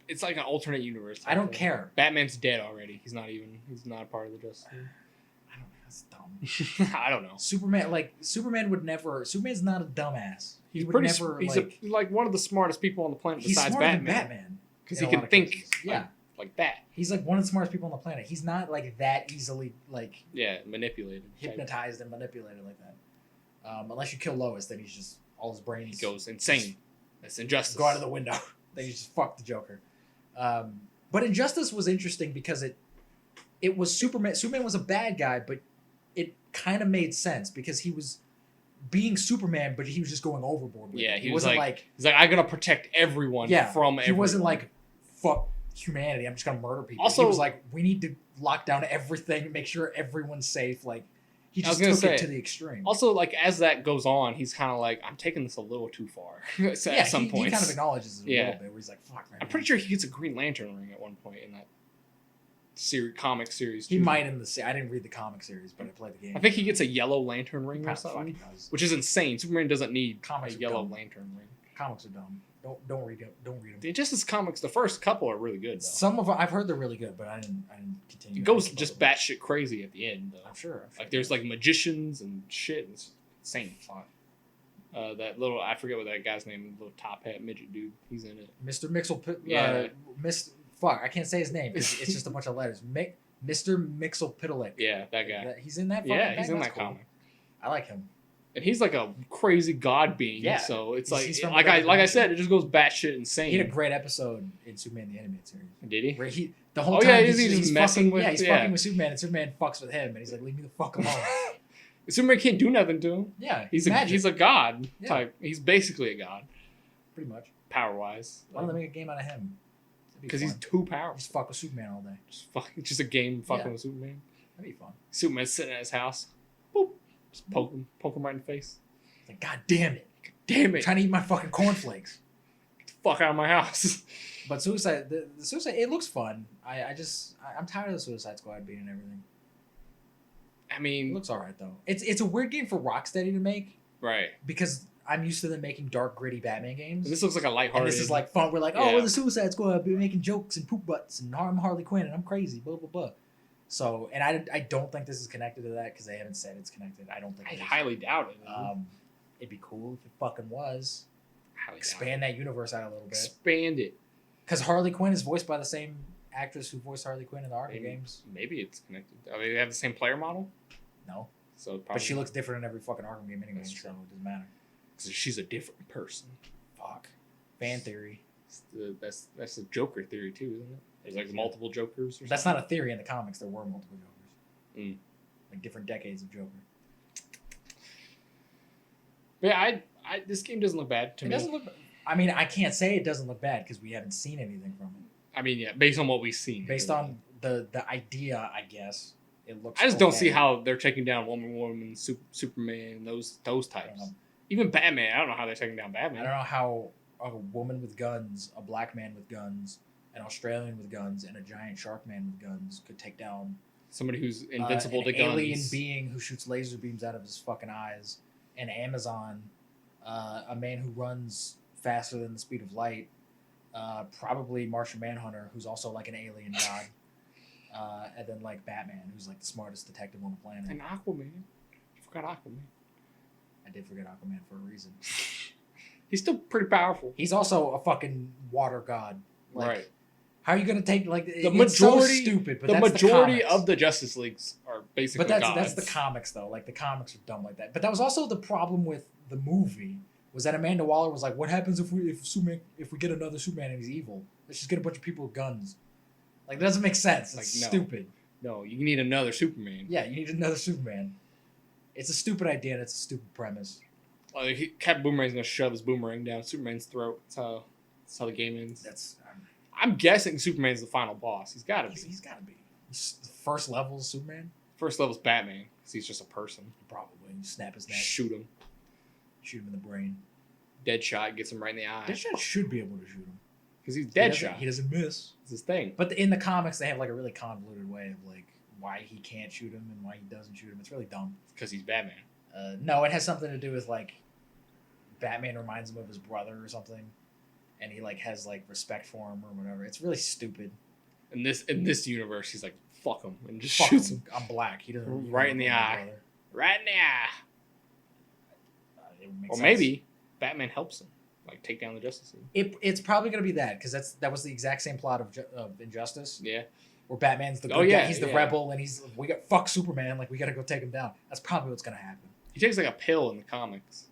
It's like an alternate universe. I don't care. Batman's dead already. He's not a part of the Justice League. I don't know. That's dumb. I don't know. Superman would never. Superman's not a dumbass. He's like one of the smartest people on the planet besides Batman. He's Batman. Because he can think like that. He's like one of the smartest people on the planet. He's not like that easily like manipulated. Hypnotized and manipulated like that. Unless you kill Lois, then he's just all his brains. He goes insane. That's Injustice. Go out of the window. Then you just fuck the Joker. But Injustice was interesting because it was Superman. Superman was a bad guy, but it kind of made sense because he was being Superman, but he was just going overboard with it. He wasn't like he's like, I'm gonna protect everyone from everyone. He wasn't like, fuck humanity, I'm just gonna murder people. Also, he was like, we need to lock down everything, make sure everyone's safe. Like, He I was just gonna took say, it to the extreme. Also, like as that goes on, he's kind of like, I'm taking this a little too far at some point. He kind of acknowledges it a little bit, where he's like, "Fuck, man." I'm pretty sure he gets a Green Lantern ring at one point in that comic series. He might in the. I didn't read the comic series, but I played the game. I think he gets a Yellow Lantern ring or something, which is insane. Superman doesn't need comics a Yellow Lantern ring. Comics are dumb. Don't read them. Don't read them. The Injustice comics, the first couple are really good though. Some of them, I've heard they're really good, but I didn't continue. It goes just batshit crazy at the end though. I'm sure. Like there's like magicians and shit. It's insane. That little, I forget what that guy's name is, little top hat midget dude. He's in it. Mr. Mixel. Fuck, I can't say his name. It's just a bunch of letters. Mr. Mixel-Pitalik. Yeah, that guy. He's in that. He's in that comic. I like him. And he's like a crazy god being. Yeah. So it's like I said, it just goes batshit insane. He had a great episode in Superman the Animated Series. Did he? Where the whole time he's messing with. He's fucking with Superman, and Superman fucks with him, and he's like, "Leave me the fuck alone." Superman can't do nothing to him. Yeah, he's a god type. He's basically a god. Pretty much. Power wise. Why don't they make a game out of him? Because he's too powerful. Just fuck with Superman all day. Just a game fucking with Superman. That'd be fun. Superman's sitting at his house. Boop. Just poke him right in the face. It's like, God damn it. Damn it. I'm trying to eat my fucking cornflakes. Get the fuck out of my house. But Suicide, the Suicide, it looks fun. I'm tired of the Suicide Squad being and everything. I mean, it looks alright though. It's a weird game for Rocksteady to make. Right. Because I'm used to them making dark, gritty Batman games. And this looks like a lighthearted. And this is like fun. We're like, we're the Suicide Squad. We're making jokes and poop butts, and I'm Harley Quinn, and I'm crazy. Blah blah blah. So, and I don't think this is connected to that because they haven't said it's connected. I don't think. I highly doubt it. It'd be cool if it fucking was. Expand that universe out a little bit. Expand it. Because Harley Quinn is voiced by the same actress who voiced Harley Quinn in the Arkham games. Maybe it's connected. I mean, they have the same player model. No. So, but she looks different in every fucking Arkham game anyway, so it doesn't matter. Because she's a different person. Fuck. Fan theory. That's the Joker theory too, isn't it? There's like multiple Jokers. Or something. That's not a theory in the comics. There were multiple Jokers. Mm. Like different decades of Joker. But yeah, this game doesn't look bad to me. It doesn't look. I mean, I can't say it doesn't look bad because we haven't seen anything from it. I mean, yeah, based on what we've seen. Based on the idea, I guess it looks. I just don't see how they're taking down Wonder Woman, Superman, those types. Even Batman, I don't know how they're taking down Batman. I don't know how a woman with guns, a black man with guns, an Australian with guns, and a giant shark man with guns could take down somebody who's invincible to guns. An alien being who shoots laser beams out of his fucking eyes, an Amazon, a man who runs faster than the speed of light, probably Martian Manhunter, who's also like an alien god, and then like Batman, who's like the smartest detective on the planet. And Aquaman. You forgot Aquaman. I did forget Aquaman for a reason. He's still pretty powerful. He's also a fucking water god. Like, right. How are you gonna take like the majority? So stupid, but the majority of the Justice Leagues are basically. But that's the comics though. Like the comics are dumb like that. But that was also the problem with the movie. Was that Amanda Waller was like, what happens if we get another Superman and he's evil? Let's just get a bunch of people with guns. Like that doesn't make sense. It's stupid. No, you need another Superman. Yeah, you need another Superman. It's a stupid idea and it's a stupid premise. Captain Boomerang's gonna shove his boomerang down Superman's throat. That's how the game ends. I'm guessing Superman's the final boss. He's gotta be. He's gotta be. The first level is Superman? First level's Batman, because he's just a person. Probably. You snap his neck. Shoot him. Shoot him in the brain. Deadshot gets him right in the eye. Deadshot should be able to shoot him. Because he's Deadshot. He doesn't miss. It's his thing. But in the comics, they have like a really convoluted way of like why he can't shoot him and why he doesn't shoot him. It's really dumb. Because he's Batman. No, it has something to do with like Batman reminds him of his brother or something, and he like has like respect for him or whatever. It's really stupid. In this universe, he's like fuck him and just shoots him. I'm black. He doesn't right in the eye. Right in the eye. Or sense. Maybe Batman helps him like take down the Justice League. It's probably gonna be that because that was the exact same plot of Injustice. Yeah. Where Batman's the good guy, he's the rebel, and fuck Superman, like we gotta go take him down. That's probably what's gonna happen. He takes like a pill in the comics.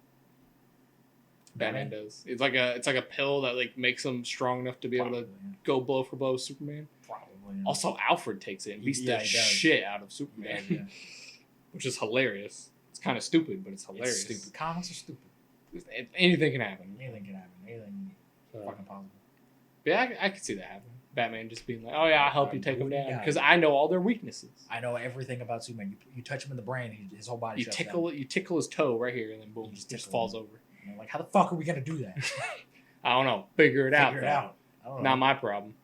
Batman does. It's like a pill that like makes him strong enough to be able to go blow for blow with Superman. Probably. Yeah. Also, Alfred takes it and beats the shit out of Superman, which is hilarious. It's kind of stupid, but it's hilarious. It's stupid. Comics are stupid. Anything can happen. Anything can happen. Anything fucking possible. Yeah, I could see that happening. Batman just being like, "Oh yeah, I'll help you take him down," Yeah. because I know all their weaknesses. I know everything about Superman. You touch him in the brain, his whole body. You tickle his toe right here, and then boom, just falls over. You know, like, how the fuck are we gonna do that? I don't know. Figure it out. Figure it out. I don't know. Not my problem.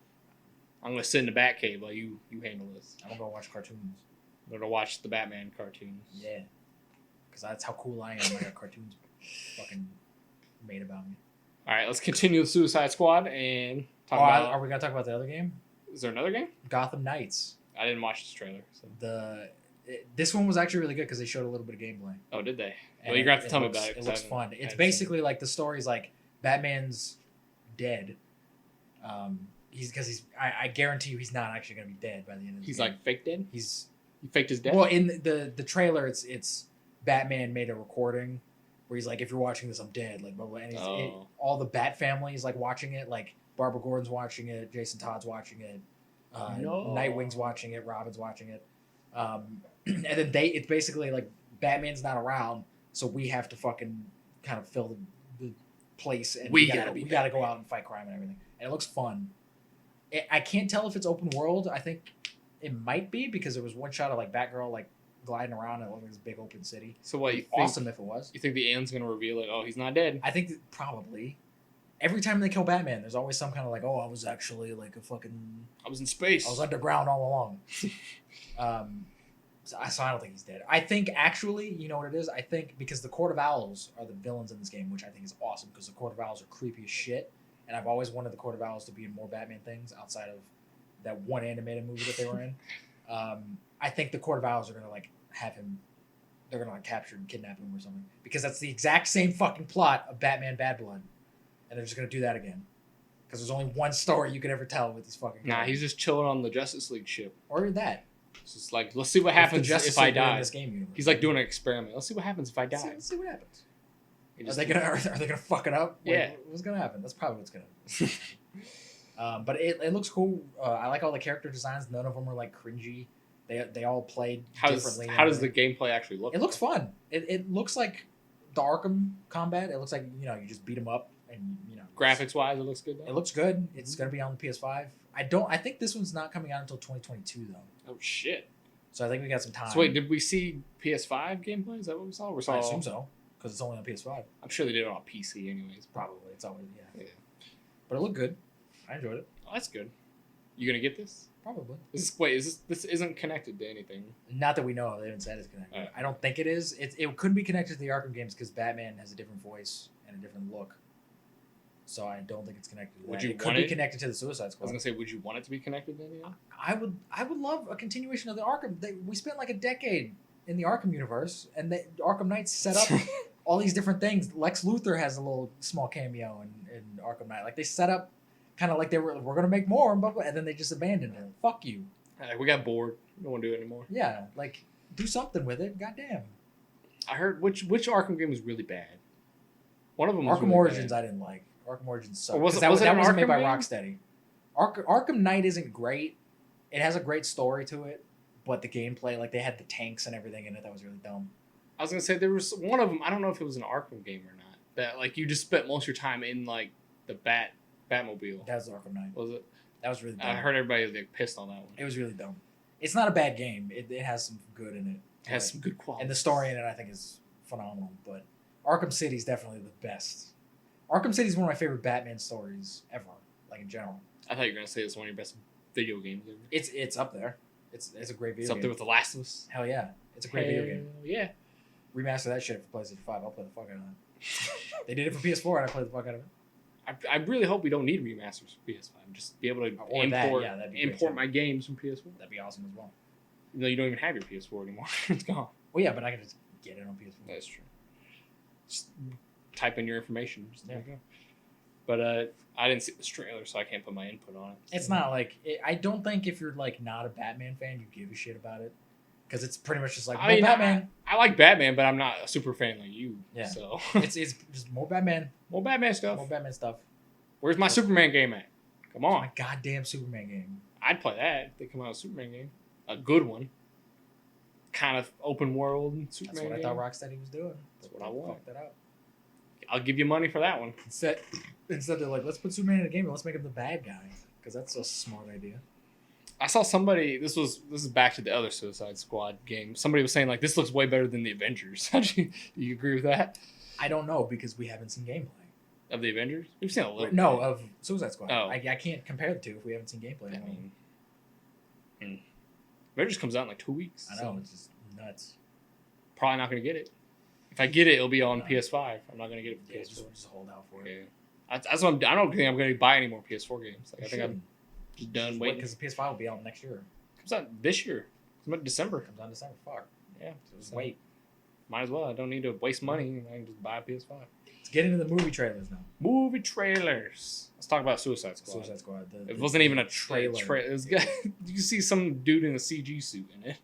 I'm gonna sit in the Batcave while you handle this. I'm gonna go watch cartoons. I'm gonna watch the Batman cartoons. Yeah, because that's how cool I am. I got cartoons fucking made about me. All right, let's continue with Suicide Squad and talk about. Are we gonna talk about the other game? Is there another game? Gotham Knights. I didn't watch this trailer. So. This one was actually really good because they showed a little bit of gameplay. Oh, did they? And well, you're gonna have to tell me looks, about it. It looks fun. It's basically like the story's like Batman's dead. I guarantee you he's not actually gonna be dead by the end of the He's game. like fake dead. He faked his death. Well, in the trailer, it's Batman made a recording where he's like, if you're watching this, I'm dead. Like, blah, blah, and all the Bat family is like watching it. Like Barbara Gordon's watching it, Jason Todd's watching it, Nightwing's watching it, Robin's watching it, and then it's basically like Batman's not around, so we have to fucking kind of fill the place, and we gotta go out and fight crime and everything. And it looks fun. I can't tell if it's open world. I think it might be because there was one shot of like Batgirl like gliding around in like this big open city. So what? You awesome if it was. You think the alien's gonna reveal it? Oh, he's not dead. I think probably. Every time they kill Batman, there's always some kind of like, oh, I was actually like I was in space. I was underground all along. So I don't think he's dead. I think actually, you know what it is? I think because the Court of Owls are the villains in this game, which I think is awesome because the Court of Owls are creepy as shit. And I've always wanted the Court of Owls to be in more Batman things outside of that one animated movie that they were in. I think the Court of Owls are going to like have him, they're going to like capture and kidnap him or something. Because that's the exact same fucking plot of Batman Bad Blood. And they're just going to do that again. Because there's only one story you could ever tell with this fucking Nah, he's just chilling on the Justice League ship. Or that. It's just like, let's see what happens if I die. This game universe. He's like doing an experiment. Let's see what happens if I die. Let's see what happens. Are they gonna fuck it up? Yeah. What's gonna happen? That's probably what's gonna happen. But it looks cool. I like all the character designs. None of them are like cringy. They all played differently. How does the gameplay actually look? It looks fun. It looks like the Arkham combat. It looks like you just beat them up and graphics wise, it looks good though. It looks good. It's gonna be on the PS5. I think this one's not coming out until 2022 though. Oh shit. So I think we got some time. So wait, did we see PS5 gameplay? Is that what we saw? I assume so. Because it's only on PS5. I'm sure they did it on PC anyways. Probably. It's always, yeah. But it looked good. I enjoyed it. Oh, that's good. You gonna get this? Probably. This isn't connected to anything? Not that we know of. They haven't said it's connected. Right. I don't think it is. It could be connected to the Arkham games because Batman has a different voice and a different look. So I don't think it's connected to that. It could be connected to the Suicide Squad. I was gonna say, would you want it to be connected to anything? I would love a continuation of the Arkham. We spent like a decade in the Arkham universe, and the Arkham Knights set up all these different things. Lex Luthor has a little small cameo in Arkham Knight. Like they set up kind of like we're gonna make more, and then they just abandoned it. Fuck you. We got bored. We don't want to do it anymore. Yeah, like do something with it. Goddamn. I heard which Arkham game was really bad. One of them was Arkham really Origins. bad. I didn't like. Arkham Origins sucked. Was it that wasn't made by game? Rocksteady. Arkham Knight isn't great. It has a great story to it, but the gameplay, like they had the tanks and everything in it, that was really dumb. I was gonna say there was one of them. I don't know if it was an Arkham game or not. That like you just spent most of your time in like the Batmobile. That was Arkham Knight. Was it? That was really dumb. I heard everybody like pissed on that one. It was really dumb. It's not a bad game. It has some good in it. It has some good quality. And the story in it, I think, is phenomenal. But Arkham City is definitely the best. Arkham City is one of my favorite Batman stories ever, like in general. I thought you were gonna say it's one of your best video games ever. It's up there. It's a great video game. It's up there with The Last of Us. Hell yeah. It's a great video game. Yeah. Remaster that shit for PlayStation 5. I'll play the fuck out of it. They did it for PS4 and I played the fuck out of it. I really hope we don't need remasters for PS5. Just be able to import my games from PS4. That'd be awesome as well. You know, you don't even have your PS4 anymore. It's gone. Well, yeah, but I can just get it on PS4. That's true. Just type in your information. There you go. But I didn't see this trailer, so I can't put my input on it. It's not like I don't think if you're like not a Batman fan, you give a shit about it because it's pretty much just like more Batman. I like Batman, but I'm not a super fan like you. Yeah. So it's just more Batman. More Batman stuff. More Batman stuff. Where's my Superman game at? Come on. My goddamn Superman game. I'd play that if they come out with a Superman game. A good one. Kind of open world Superman. That's what I thought Rocksteady was doing. That's what I want. Fuck that out. I'll give you money for that one. Instead they're like, let's put Superman in a game and let's make him the bad guy, because that's a smart idea. I saw somebody. This is back to the other Suicide Squad game. Somebody was saying like this looks way better than the Avengers. Do you agree with that? I don't know because we haven't seen gameplay Of the Avengers, we've seen a little. No, of Suicide Squad. Oh. I can't compare the two if we haven't seen gameplay. I mean, Avengers comes out in like 2 weeks. I know, it's just nuts. Probably not gonna get it. If I get it, it'll be on PS5. I'm not gonna get it for PS4. Just hold out for it. Yeah. That's what I don't think I'm gonna buy any more PS4 games. Like, I think I'm just done waiting. Because the PS5 will be out next year. Comes out this year. Comes out December. Comes out in December. Fuck. Yeah. So just wait. Might as well. I don't need to waste money. I can just buy a PS5. Let's get into the movie trailers now. Movie trailers. Let's talk about Suicide Squad. Suicide Squad. It wasn't even a trailer. It was good. You see some dude in a CG suit in it.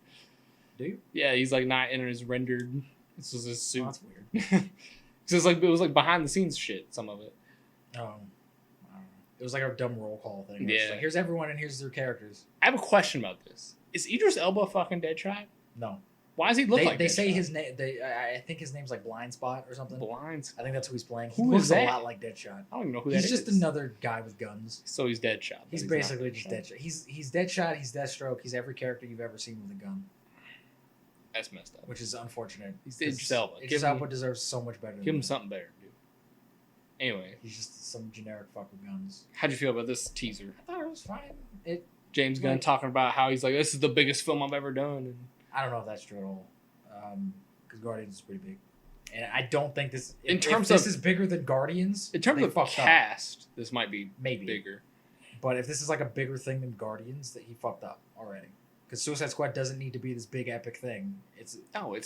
Do you? Yeah, he's like not in his rendered. This was his suit. Oh, that's weird. Because it was like behind the scenes shit. Some of it. Oh. I don't know. It was like a dumb roll call thing. Yeah. Like, here's everyone and here's their characters. I have a question about this. Is Idris Elba fucking Deadshot? No. Why does he look like They Deadshot? say his name. I think his name's like Blind Spot or something. Blinds. I think that's who he's playing. Who He is looks that? a lot like Deadshot. I don't even know who that is. He's just another guy with guns. So he's Deadshot. He's not basically just Deadshot. He's Deadshot. He's Deathstroke. He's every character you've ever seen with a gun. That's messed up. Which is unfortunate. He's Idris Elba. Idris Elba deserves so much better. Give him something better, dude. Anyway, he's just some generic fuck with guns. How'd you feel about this teaser? I thought it was fine. James Gunn talking about how he's like, this is the biggest film I've ever done. And I don't know if that's true at all. Because Guardians is pretty big. And I don't think this... If this is bigger than Guardians... In terms of cast, this might be maybe bigger. But if this is like a bigger thing than Guardians, that he fucked up already. Because Suicide Squad doesn't need to be this big epic thing. It's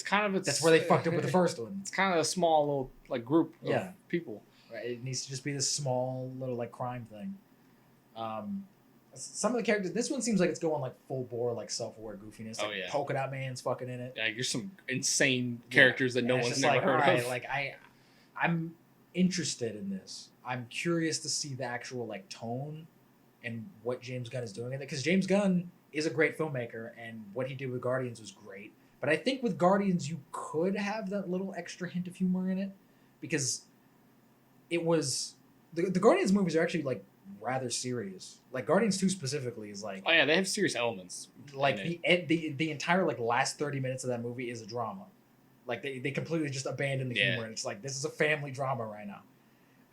kind of... That's where they fucked up with the first one. It's kind of a small little like group of people. Right? It needs to just be this small little like crime thing. Some of the characters... This one seems like it's going like full bore like self-aware goofiness. Like, Polka Dot Man's fucking in it. Yeah, you're some insane characters that no one's never heard of. Like I'm interested in this. I'm curious to see the actual like tone and what James Gunn is doing in it, because James Gunn is a great filmmaker and what he did with Guardians was great. But I think with Guardians you could have that little extra hint of humor in it, because it was the Guardians movies are actually like rather serious. Like Guardians 2 specifically is like, oh yeah, they have serious elements. Like the entire like last 30 minutes of that movie is a drama. Like they completely just abandon the humor, and it's like, this is a family drama right now.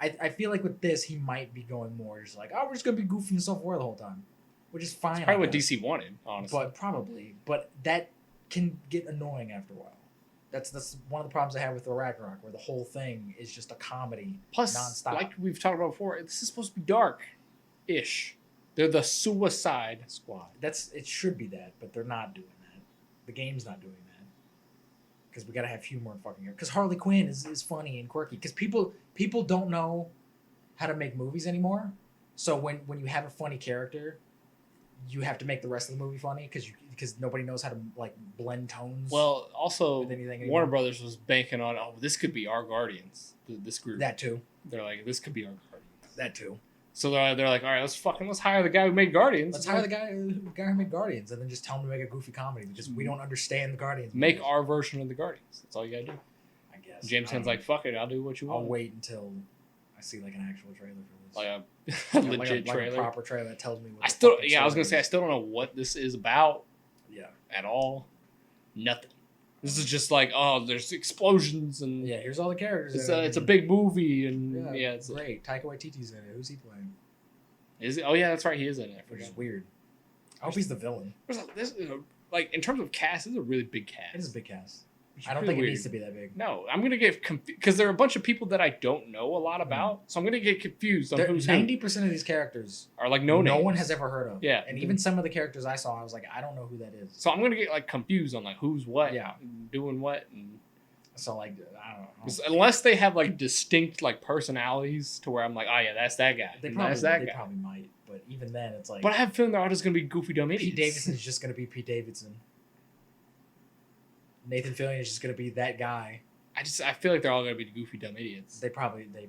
I feel like with this he might be going more just like, oh, we're just gonna be goofy and self-aware the whole time, which is fine. That's probably what DC wanted, honestly. But that can get annoying after a while. That's one of the problems I have with the Ragnarok, where the whole thing is just a comedy, plus nonstop. Like we've talked about before, this is supposed to be dark-ish. They're the Suicide Squad. It should be that, but they're not doing that. The game's not doing that. Because we gotta have humor and fucking... Because Harley Quinn is funny and quirky. Because people don't know how to make movies anymore. So when you have a funny character, you have to make the rest of the movie funny because nobody knows how to like blend tones. Well, also Warner Warner Brothers was banking on, oh, this could be our Guardians. This group. That too. They're like, this could be our Guardians. That too. So they're like, all right, let's hire the guy who made Guardians. Let's hire the guy who made Guardians, and then just tell him to make a goofy comedy because we don't understand the Guardians. Make our version of the Guardians. That's all you gotta do. I guess. James Gunn's like, fuck it, I'll do what you want. I'll wait until I see like an actual trailer for this. Like a legit like trailer. a proper trailer that tells me what I was gonna say, I still don't know what this is about. Yeah. At all. Nothing. This is just like, oh, there's explosions and here's all the characters. It's a big movie and it's great. Taika Waititi's in it. Who's he playing? Is it? Oh yeah, that's right. He is in it. Which is weird. I hope he's the villain. This like in terms of cast, this is a really big cast. It is a big cast. I don't think it needs to be that big. No, I'm gonna get confused because there are a bunch of people that I don't know a lot about, so I'm gonna get confused on who's 90% of these characters are like no one has ever heard of. Yeah, and even some of the characters I saw, I was like, I don't know who that is. So I'm gonna get like confused on like who's what, doing what, and so like I don't know. Unless they have like distinct like personalities to where I'm like, oh yeah, that's that guy. They probably might, but even then, it's like. But I have a feeling they're all just gonna be goofy dumb idiots. Pete Davidson's just gonna be Pete Davidson. Nathan Fillion is just gonna be that guy. I feel like they're all gonna be goofy dumb idiots. They probably will.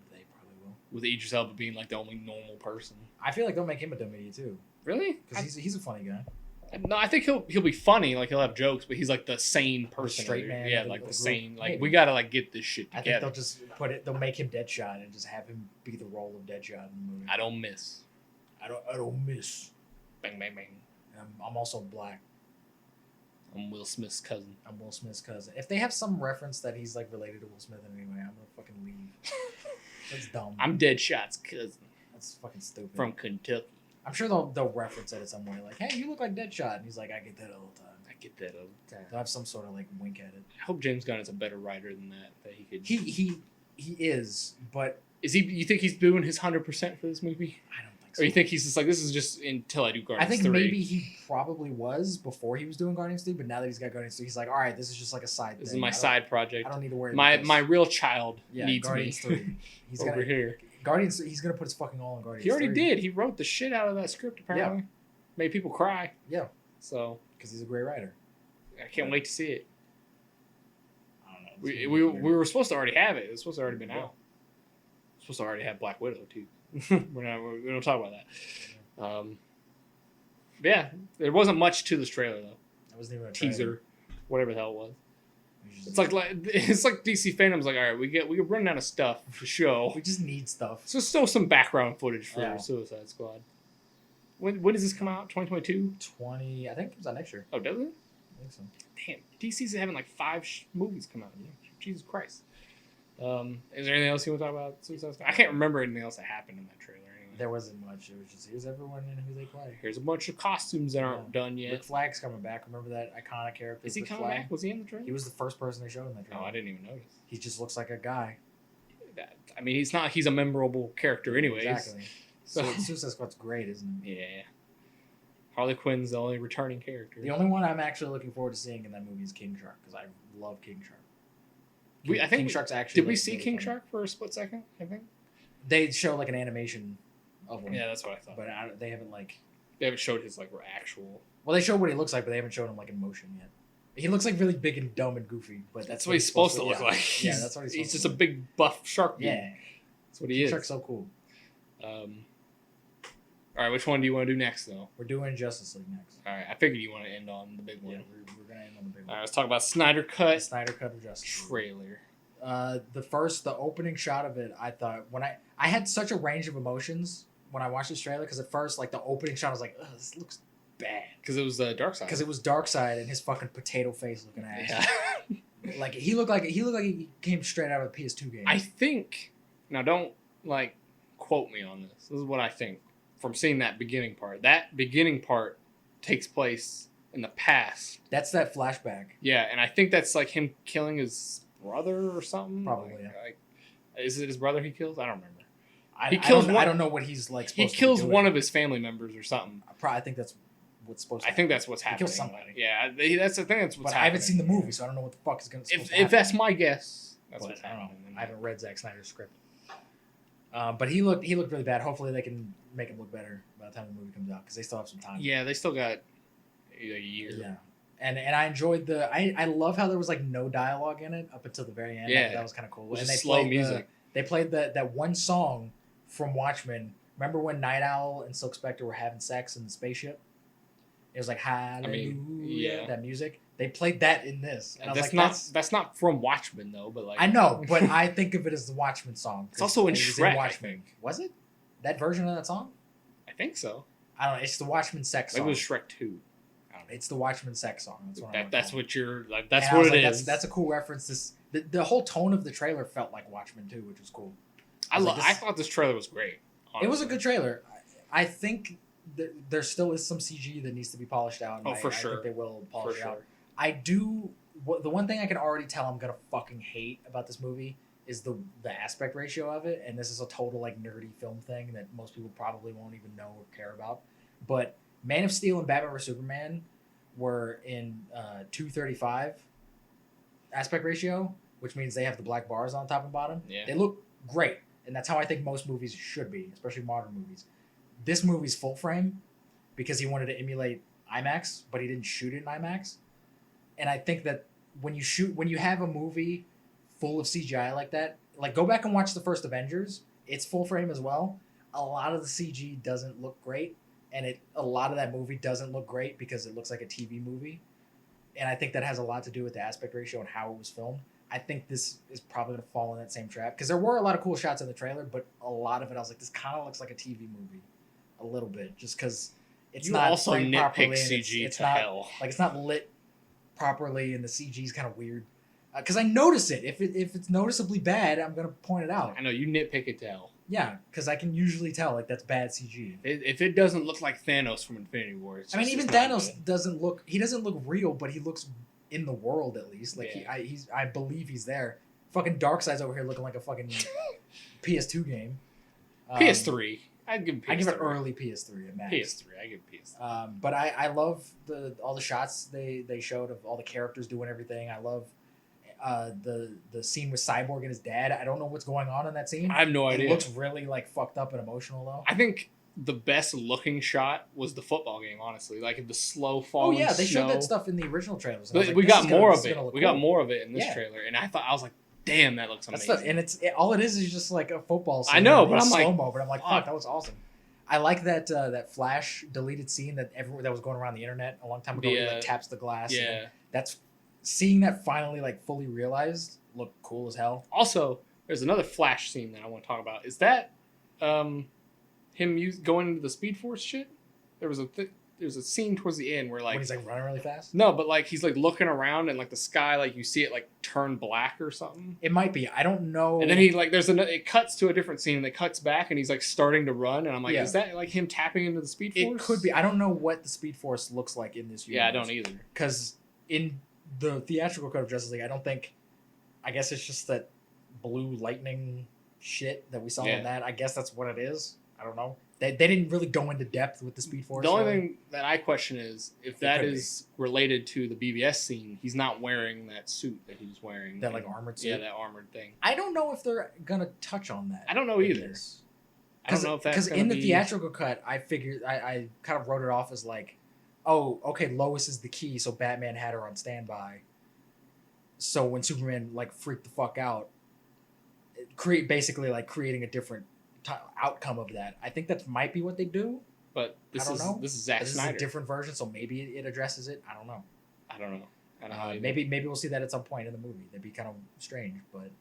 With Idris Elba being like the only normal person. I feel like they'll make him a dumb idiot too. Really? Because he's a funny guy. No, I think he'll be funny, like he'll have jokes, but he's like the sane person. straight man Yeah, of like the group. sane. Like Maybe. we gotta like get this shit I think together. they'll just they'll make him Deadshot and just have him be the role of Deadshot in the movie. I don't miss. I don't miss. Bang bang bang. I'm also black. I'm Will Smith's cousin. I'm Will Smith's cousin. If they have some reference that he's like related to Will Smith in any way, I'm gonna fucking leave. That's dumb. I'm Deadshot's cousin That's fucking stupid. from Kentucky. I'm sure they'll reference it at some way, like, "Hey, you look like Deadshot," and he's like, "I get that all the time." I get that all the time. They'll have some sort of like wink at it. I hope James Gunn is a better writer than that. That he could. He is, but Is he? You think he's doing his 100% for this movie, I don't think so. or you think he's just like, this is just until I do Guardians I think 3. maybe he probably was before he was doing Guardians 3, but now that he's got Guardians 3, he's like, all right, this is just like a side This thing. is my side project. I don't need to worry My about this. my real child Yeah, needs Guardians me 3. He's over gonna, here. Guardians. He's gonna put his fucking all in Guardians. He already 3. did. He wrote the shit out of that script. Apparently, made people cry. Yeah, So because he's a great writer. I can't wait to see it. I don't know. It's We, gonna we, be we weird. were supposed to already have it. It's supposed to already been Yeah. out. Supposed to already have Black Widow too. We don't talk about that. Yeah, there wasn't much to this trailer though. That wasn't even a Teaser, trailer. whatever the hell it was. We just- It's like DC Fandom's like, all right, we're running out of stuff to show. we just need stuff. So still some background footage for Yeah. Suicide Squad. When does this come out? 2022? 20. I think it comes out next year. Oh, does it? I think so. Damn, DC's having like 5 movies come out. Jesus Christ. Is there anything else you want to talk about Suicide Squad? I can't remember anything else that happened in that trailer. Anyway. There wasn't much. It was just here's everyone and who they play. Here's a bunch of costumes that aren't done Rick yet. Flag's coming back. Remember that iconic character? Is he Rick coming Flag? back? Was he in the trailer? He was the first person they showed in that trailer. Oh, I didn't even notice. He just looks like a guy. I mean, he's not. He's a memorable character, anyways. Exactly. So So Suicide Squad's great, isn't it? yeah, Harley Quinn's the only returning character. The only one I'm actually looking forward to seeing in that movie is King Shark because I love King Shark. I think King Shark's actually. Did we like, see really King funny. Shark for a split second? I think. They show like an animation of him. Yeah, that's what I thought. But they haven't like. They haven't showed his like actual. Well, they showed what he looks like, but they haven't shown him like in motion yet. He looks like really big and dumb and goofy, but That's what he's supposed to look yeah. like. Yeah, that's what he's. He's supposed just to a look big buff shark. Dude. Yeah, That's what he King is. Shark's so cool. All right, which one do you want to do next, though? We're doing Justice League next. All right, I figured you want to end on the big one. Yeah, we're gonna end on the big All one. right, let's talk about Snyder The Cut Snyder Cut of Justice League. trailer. The opening shot of it, I thought when I had such a range of emotions when I watched this trailer because at first like the opening shot I was like, ugh, this looks bad Because it was Dark Side. because it was Darkseid and his fucking potato face looking ass. Yeah. Like he looked like he came straight out of a PS2 game. I think, now don't like quote me on this. This is what I think from seeing that beginning part. That beginning part takes place in the past. That's that flashback. Yeah, and I think that's like him killing his brother or something. Probably, Like, yeah. Is it his brother he kills? I don't remember. I don't know what he's like. He Supposed kills to be doing. one of his family members or something. I think that's what's supposed to. I think that's what's He happening. kills somebody. Yeah, that's the thing. That's what's But I happening. haven't seen the movie, so I don't know what the fuck is going to. If that's my guess, that's But what's I don't know. happening. I haven't read Zack Snyder's script. But he looked really bad. Hopefully they can make him look better by the time the movie comes out because they still have some time. Yeah, they still got a year. Yeah. And I enjoyed I love how there was like no dialogue in it up until the very end. Yeah. That was kind of cool. It was And just they slow played music. They played that one song from Watchmen. Remember when Night Owl and Silk Spectre were having sex in the spaceship? It was like hallelujah. yeah. That music. They played that in this. And I was That's not from Watchmen though, but like I know, but I think of it as the Watchmen song. It's also in It was Shrek, I Watchmen. think. Was it? That version of that song? I think so. I don't know. It's the Watchmen sex Maybe song. it was Shrek 2. I don't know. It's the Watchmen sex song. That's what I'm That's recalling. what you're like. That's And I what was it like, is. That's a cool reference. The whole tone of the trailer felt like Watchmen too, which was cool. I was like, I thought this trailer was great. It was a honestly. good trailer. I think there still is some CG that needs to be polished out. And Oh, for I sure. think they will For polish it out. sure. I do. The one thing I can already tell I'm gonna fucking hate about this movie is the aspect ratio of it, and this is a total like nerdy film thing that most people probably won't even know or care about. But Man of Steel and Batman vs Superman were in 235 aspect ratio, which means they have the black bars on top and bottom. Yeah. They look great, and that's how I think most movies should be, especially modern movies. This movie's full frame because he wanted to emulate IMAX, but he didn't shoot it in IMAX. And I think that when you have a movie full of CGI like that, like go back and watch the first Avengers, it's full frame as well. A lot of the CG doesn't look great and a lot of that movie doesn't look great because it looks like a TV movie, and I think that has a lot to do with the aspect ratio and how it was filmed. I think this is probably going to fall in that same trap because there were a lot of cool shots in the trailer, but a lot of it I was like, this kind of looks like a TV movie, a little bit, just because it's you not also framed properly. Nitpick CG it's to not, hell. Like it's not lit properly, and the CG is kind of weird. Because I notice it. If it's noticeably bad, I'm gonna point it out. I know you nitpick it to hell. Yeah, because I can usually tell like that's bad CG. If it doesn't look like Thanos from Infinity War, I mean, even Thanos doesn't look. He doesn't look real, but he looks in the world at least. Like I believe he's there. Fucking Darkseid's over here looking like a fucking PS2 game. PS3. I'd give PS3. I give it early PS3 at max. PS3. I give PS3. But I love all the shots they showed of all the characters doing everything. I love the scene with Cyborg and his dad. I don't know what's going on in that scene. I have no idea. It looks really like fucked up and emotional though. I think the best looking shot was the football game, honestly. Like the slow falling. Oh yeah, they snow. showed that stuff in the original trailers. But we got more of it. We got more of it in this trailer, and I was like, damn, that looks amazing. All it is just like a football scene. I know, but I'm slow like, mo. But I'm like, fuck, that was awesome. I like that Flash deleted scene that was going around the internet a long time ago. He like taps the glass. Yeah, that's seeing that finally like fully realized. Looked cool as hell. Also, there's another Flash scene that I want to talk about. Is that him going into the Speed Force shit? There's a scene towards the end where like when he's like running really fast. No, but like he's like looking around and like the sky, like you see it like turn black or something. It might be. I don't know. And then he like it cuts to a different scene and it cuts back and he's like starting to run and I'm like, is that like him tapping into the Speed Force? It could be. I don't know what the Speed Force looks like in this universe. Yeah, I don't either. Because in the theatrical cut of Justice League, I guess it's just that blue lightning shit that we saw in that. I guess that's what it is. I don't know. They didn't really go into depth with the Speed Force. The only thing that I question is if that is related to the BVS scene, he's not wearing that suit that he was wearing. That like armored suit? Yeah, that armored thing. I don't know if they're going to touch on that. I don't know either. I don't know if that's because in the theatrical cut, I figured I kind of wrote it off as like, oh, okay, Lois is the key, so Batman had her on standby. So when Superman like freaked the fuck out, creating a different outcome of that. I think that might be what they do. But this is Zack Snyder. This is a different version, so maybe it addresses it. I don't know. I don't know. Maybe we'll see that at some point in the movie. That'd be kind of strange, but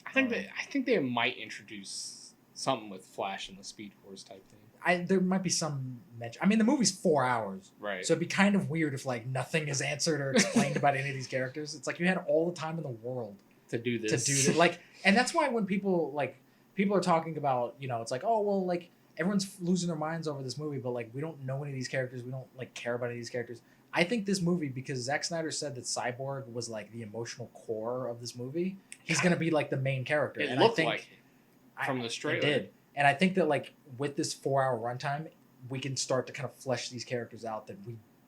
I think they might introduce something with Flash and the Speed Force type thing. There might be some mention. I mean, the movie's 4 hours, right? So it'd be kind of weird if like nothing is answered or explained about any of these characters. It's like you had all the time in the world to do this. Like, and that's why when people are talking about, it's like, oh well, like everyone's losing their minds over this movie, but like we don't know any of these characters, we don't like care about any of these characters. I think this movie, because Zack Snyder said that Cyborg was like the emotional core of this movie, he's gonna be like the main character. It looked like it from the trailer. It did. And I think that like with this 4 hour runtime, we can start to kind of flesh these characters out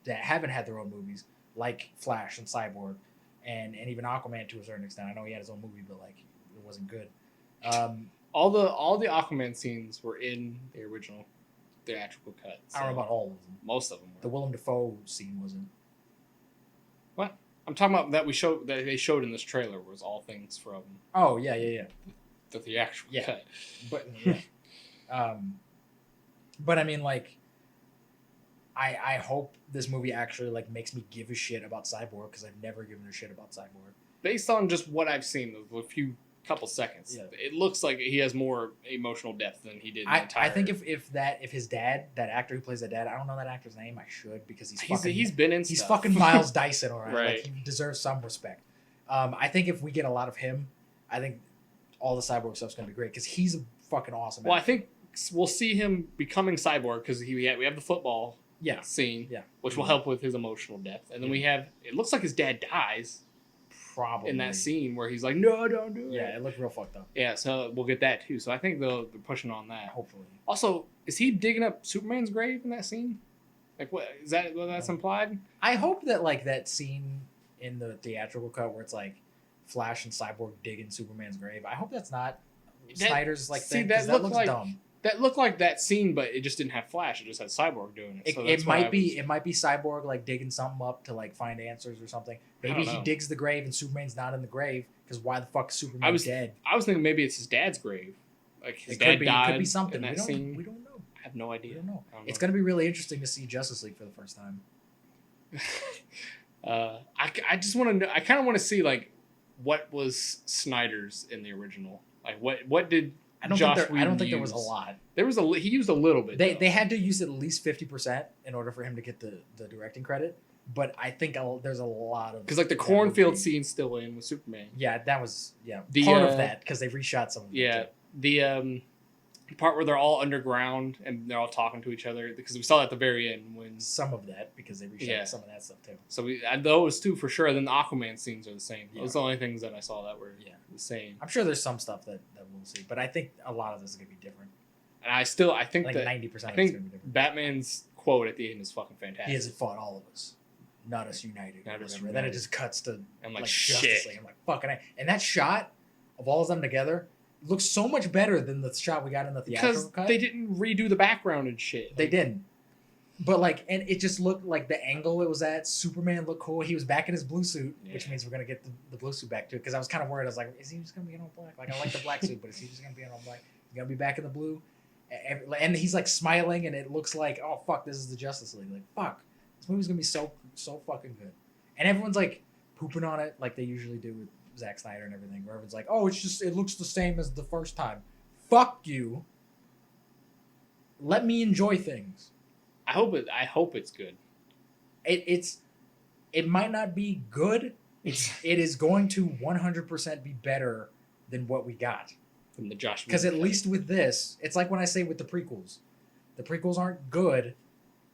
that haven't had their own movies, like Flash and Cyborg, and even Aquaman to a certain extent. I know he had his own movie, but like it wasn't good. All the Aquaman scenes were in the original theatrical cut. So I don't know about all of them. Most of them were. The Willem Dafoe scene wasn't. What? I'm talking about that they showed in this trailer was all things from. Oh yeah. The theatrical cut. But yeah. But I mean, like, I hope this movie actually like makes me give a shit about Cyborg, because I've never given a shit about Cyborg. Based on just what I've seen, a couple seconds, it looks like he has more emotional depth than he did. I think if his dad, that actor who plays that dad, I don't know that actor's name. I should, because he's been in. He's stuff. fucking Miles Dyson, all right. Right. Like, he deserves some respect. I think if we get a lot of him, I think all the Cyborg stuff's gonna be great, because he's a fucking awesome actor. I think we'll see him becoming Cyborg, because we have the football scene, which will help with his emotional depth, and then we have, it looks like his dad dies probably in that scene where he's like, no, don't do it. Yeah, it looked real fucked up. Yeah, so we'll get that too. So I think they're pushing on that. Hopefully. Also, is he digging up Superman's grave in that scene? Like, what is that? What that's implied? I hope that like that scene in the theatrical cut where it's like Flash and Cyborg digging Superman's grave. I hope that's not Snyder's like thing, because that looks dumb. That looked like that scene, but it just didn't have Flash. It just had Cyborg doing it. So it might be Cyborg like digging something up to like find answers or something. Maybe he digs the grave and Superman's not in the grave, because why the fuck is Superman dead? I was thinking maybe it's his dad's grave. Like his dad died. It could be something. We don't know. I have no idea. I don't know. I don't It's know. gonna be really interesting to see Justice League for the first time. I just want to know. I kind of want to see like what was Snyder's in the original. Like what did I don't Josh think there, I don't Whedon think there was a use? lot. There was he used a little bit. They though. they had to use at least 50% in order for him to get the directing credit. But I think there's a lot of because like the that cornfield movie. scene's still in with Superman. Yeah, that was The, part of that because they reshot some of it. Yeah, too. the part where they're all underground and they're all talking to each other because we saw that at the very end when. Some of that because they reshot some of that stuff too. So those two for sure. Then the Aquaman scenes are the same. Yeah. Those are the only things that I saw that were the same. I'm sure there's some stuff that we'll see, but I think a lot of this is gonna be different. And I think Like that 90% I of it's gonna think be different. Batman's quote at the end is fucking fantastic. He hasn't fought all of us. Not us united. Not us Then it united. just cuts to I'm like Justice shit. League. I'm like, fucking and that shot of all of them together looks so much better than the shot we got in the theatrical Because cut. they didn't redo the background and shit. They didn't. But like, and it just looked like the angle it was at. Superman looked cool. He was back in his blue suit, which means we're gonna get the blue suit back too. Because I was kind of worried. I was like, is he just gonna be in all black? Like I like the black suit, but is he just gonna be in all black? He's gonna be back in the blue, and he's like smiling, and it looks like, oh fuck, this is the Justice League. Like fuck, this movie's gonna be so fucking good. And everyone's like pooping on it, like they usually do with Zack Snyder and everything. Where everyone's like, oh, it looks the same as the first time. Fuck you. Let me enjoy things. I hope it's good. It might not be good. It is going to 100% be better than what we got. From the Josh. Because at Whedon least with this, it's like when I say with the prequels aren't good,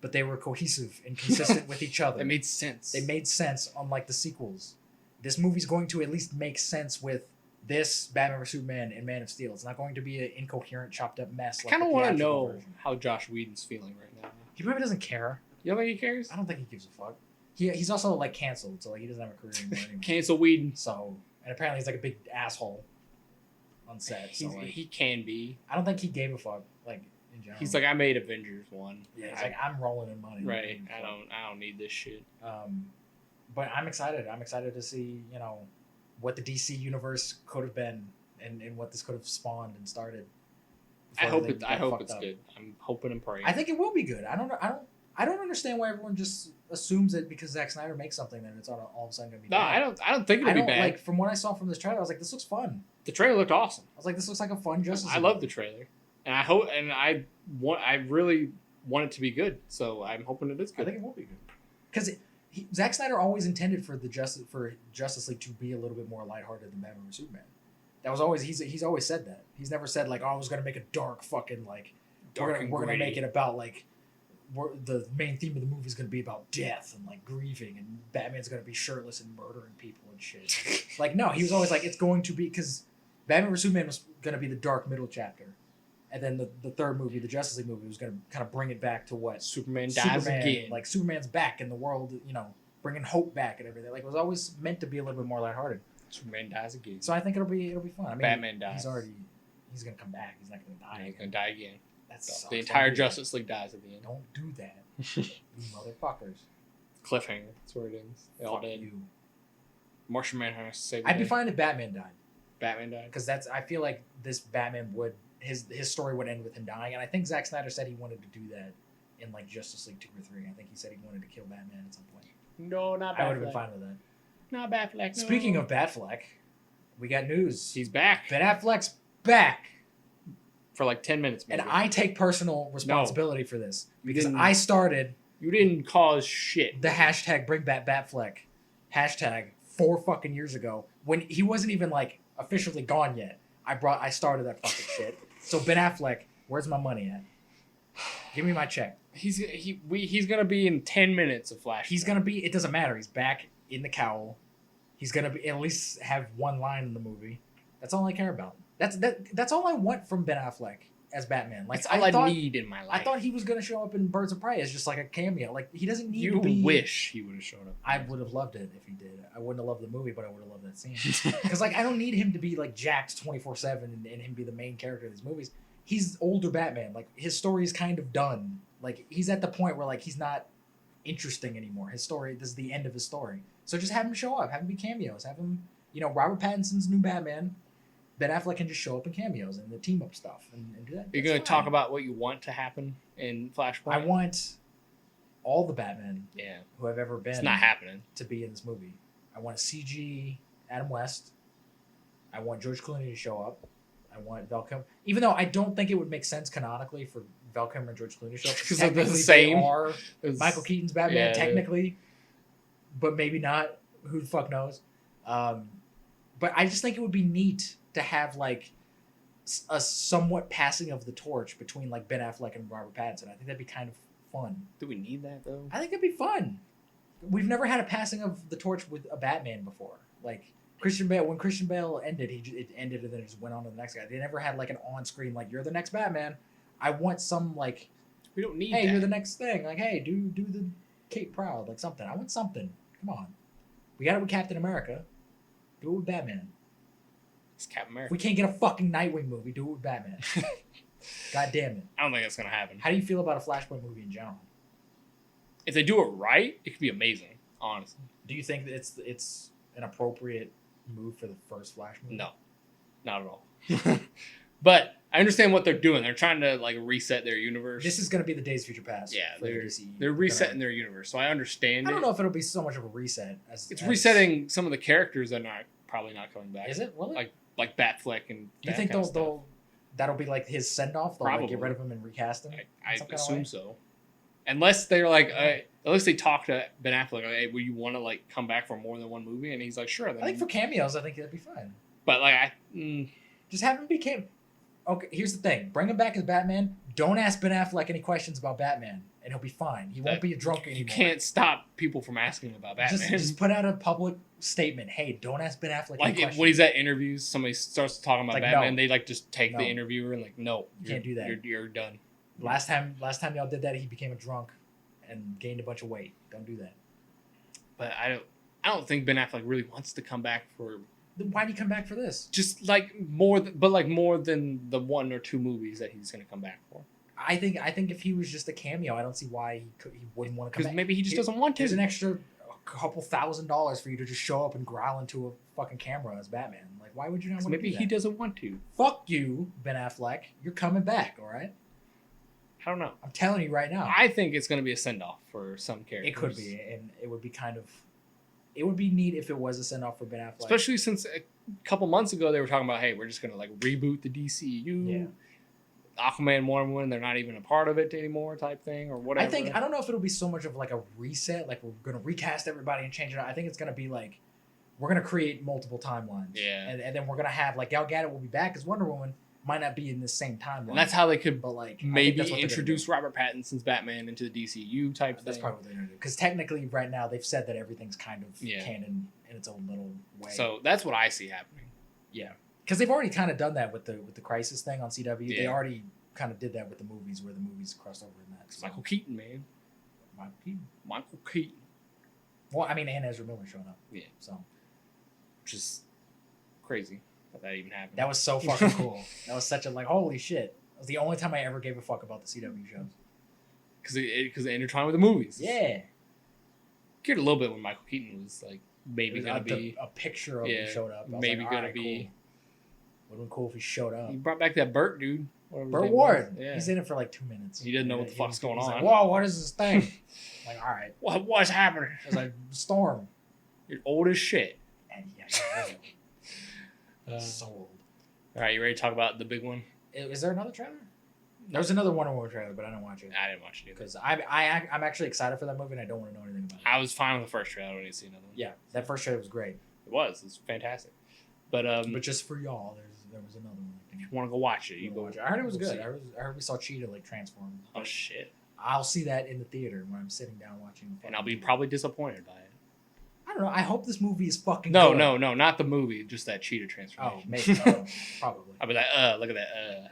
but they were cohesive and consistent with each other. It made sense. They made sense, unlike the sequels. This movie's going to at least make sense with this Batman vs Superman and Man of Steel. It's not going to be an incoherent, chopped up mess. I kind of want to know how Josh Whedon's feeling right now. He probably doesn't care. You don't think he cares? I don't think he gives a fuck. He's also like canceled, so like he doesn't have a career anymore. Cancel Whedon. So, and apparently he's like a big asshole on set. So like, He can be. I don't think he gave a fuck. Like in general, He's like, I made Avengers 1. yeah, he's like, I'm rolling in money. Right. I don't need this shit. But I'm excited. I'm excited to see what the DC universe could have been and what this could have spawned and started. I hope it's up. good. I'm hoping and praying. I think it will be good. I don't understand why everyone just assumes it because Zack Snyder makes something that it's all of a sudden gonna be. No, bad. I don't think it'll be bad. Like from what I saw from this trailer, I was like, this looks fun. The trailer looked awesome. I was like, this looks like a fun Justice League. I love the trailer, and I really want it to be good. So I'm hoping it is good. I think it will be good because Zack Snyder always intended for Justice League to be a little bit more lighthearted than Batman vs Superman. That was always he's always said that. He's never said like, oh, I was gonna make a dark fucking like we're gonna make it about like the main theme of the movie is gonna be about death and like grieving and Batman's gonna be shirtless and murdering people and shit. Like no, he was always like it's going to be because Batman vs Superman was gonna be the dark middle chapter. And then the third movie, the Justice League movie, was going to kind of bring it back to what Superman dies again. Like Superman's back in the world, bringing hope back and everything. Like it was always meant to be a little bit more lighthearted. Superman dies again. So I think it'll be fun. I mean, Batman dies. He's going to come back. He's not going to die. He's going to die again. That's the entire Justice League dies at the end. Don't do that, you motherfuckers. Cliffhanger. That's where it ends. They all dead. You. Martian Manhunter has to save. I'd be fine if Batman died. Batman died because I feel like this Batman would. His story would end with him dying, and I think Zack Snyder said he wanted to do that in like Justice League 2 or 3. I think he said he wanted to kill Batman at some point. No, not Batfleck. I would have been fine with that. Not Batfleck. No. Speaking of Batfleck, we got news. He's back. Ben Affleck's back for like 10 minutes. Maybe. And I take personal responsibility for this because I started. You didn't cause shit. The hashtag Bring Back Batfleck hashtag 4 fucking years ago when he wasn't even like officially gone yet. I started that fucking shit. So Ben Affleck, where's my money at? Give me my check. He's gonna be in 10 minutes of Flash. He's gonna be. It doesn't matter. He's back in the cowl. He's gonna be at least have one line in the movie. That's all I care about. That's all I want from Ben Affleck as Batman. Like that's all I need in my life. I thought he was gonna show up in Birds of Prey as just like a cameo. Like he doesn't need to be. You wish he would have showed up. I would have loved it if he did. I wouldn't have loved the movie, but I would have loved that scene. Because like I don't need him to be like jacked 24/7 and him be the main character of these movies. He's older Batman. Like his story is kind of done. Like he's at the point where like he's not interesting anymore. His story, this is the end of his story. So just have him show up. Have him be cameos. Have him, Robert Pattinson's new Batman. Ben Affleck can just show up in cameos and the team up stuff and do that. You're going to talk about what you want to happen in Flashpoint? I want all the Batmen who have ever been. It's not happening. To be in this movie. I want a CG Adam West. I want George Clooney to show up. I want Val Kilmer. Even though I don't think it would make sense canonically for Val Kilmer and George Clooney to show up. Because they're the same. They are Michael Keaton's Batman, technically. But maybe not. Who the fuck knows? But I just think it would be neat to have like a somewhat passing of the torch between like Ben Affleck and Robert Pattinson. I think that'd be kind of fun. Do we need that though? I think it'd be fun. We've never had a passing of the torch with a Batman before. Like Christian Bale, when Christian Bale ended, it ended and then it just went on to the next guy. They never had like an on-screen like you're the next Batman. I want some like we don't need. Hey, that. You're the next thing. Like hey, do the Cape Proud like something. I want something. Come on, we got it with Captain America. Do it with Batman. It's Captain America. If we can't get a fucking Nightwing movie, do it with Batman. God damn it. I don't think that's gonna happen. How do you feel about a Flashpoint movie in general? If they do it right, it could be amazing. Honestly. Do you think that it's an appropriate move for the first Flash movie? No, not at all. But I understand what they're doing. They're trying to like reset their universe. This is going to be the Days of Future Past. Yeah, they're they're resetting their universe. So I understand. I don't know if it'll be so much of a reset as it's resetting some of the characters that are probably not coming back. Is it really? Like Batfleck and. Do you think that'll be like his send off? They'll like get rid of him and recast him. I assume so. Unless they're like, unless they talk to Ben Affleck, like, hey, will you want to like come back for more than one movie? And he's like, sure. Then. I think for cameos, I think that'd be fine. But like, just have him be cameo. Okay, here's the thing: bring him back as Batman. Don't ask Ben Affleck any questions about Batman, and he'll be fine. He won't be a drunk anymore. You can't stop people from asking about Batman. Just put out a public statement. Hey, don't ask Ben Affleck any questions. When he's at interviews, somebody starts talking about like, Batman. No. They like just take the interviewer and like, no, you can't do that. You're done. Last time y'all did that, he became a drunk and gained a bunch of weight. Don't do that. But I don't think Ben Affleck really wants to come back for. Then why did he come back for this? Just like more than the one or two movies that he's gonna come back for. I think if he was just a cameo, I don't see why he wouldn't want to come back. Because maybe he just doesn't want to. There's an extra couple $1,000 for you to just show up and growl into a fucking camera as Batman. Like, why would you not want to do that? Maybe he doesn't want to. Fuck you, Ben Affleck. You're coming back, all right? I don't know. I'm telling you right now. I think it's going to be a send-off for some characters. It could be, and it would be it would be neat if it was a send-off for Ben Affleck. Especially since a couple months ago they were talking about, hey, we're just going to like reboot the DCU. Yeah. Aquaman, Wonder Woman, they're not even a part of it anymore type thing or whatever. I don't know if it'll be so much of like a reset, like we're going to recast everybody and change it out. I think it's going to be like, we're going to create multiple timelines. Yeah. And then we're going to have like Gal Gadot will be back as Wonder Woman. Might not be in the same timeline. And that's how they could maybe that's introduce Robert Pattinson's Batman into the DCU type thing. That's probably what they're going to do. Because technically right now they've said that everything's kind of canon in its own little way. So that's what I see happening. Yeah. Because they've already kind of done that with the Crisis thing on CW. Yeah. They already kind of did that with the movies where the movies crossed over in that. So. Michael Keaton, man. Michael Keaton. Well, I mean, and Ezra Miller showing up. Yeah. So. Which is crazy that even happened. That was so fucking cool. That was such a like, holy shit. That was the only time I ever gave a fuck about the CW shows. Because they intertwined with the movies. Yeah. Cared a little bit when Michael Keaton was like maybe gonna be a picture of him showed up. Maybe like, gonna be. Cool. Would have been cool if he showed up. He brought back that Burt dude. Burt Ward. Yeah. He's in it for like 2 minutes. He didn't know what the fuck's going on. Like, whoa, what is this thing? Like, all right. What's happening? It was like storm. You're old as shit. And so old. All right, you ready to talk about the big one? Is there another trailer? There was another Wonder Woman trailer, but I didn't watch it. I didn't watch it either. Because I'm actually excited for that movie, and I don't want to know anything about it. I was fine with the first trailer. I don't need to see another one. Yeah, that first trailer was great. It was fantastic. But just for y'all, there was another one. If you want to go watch it, you go watch it. I heard it was good. I heard we saw Cheetah like transform. Oh shit! I'll see that in the theater when I'm sitting down watching. And I'll be probably disappointed by it. I don't know. I hope this movie is fucking. No, good. No, not the movie. Just that Cheetah transformation. Oh, maybe. Probably. I'll be like, look at that.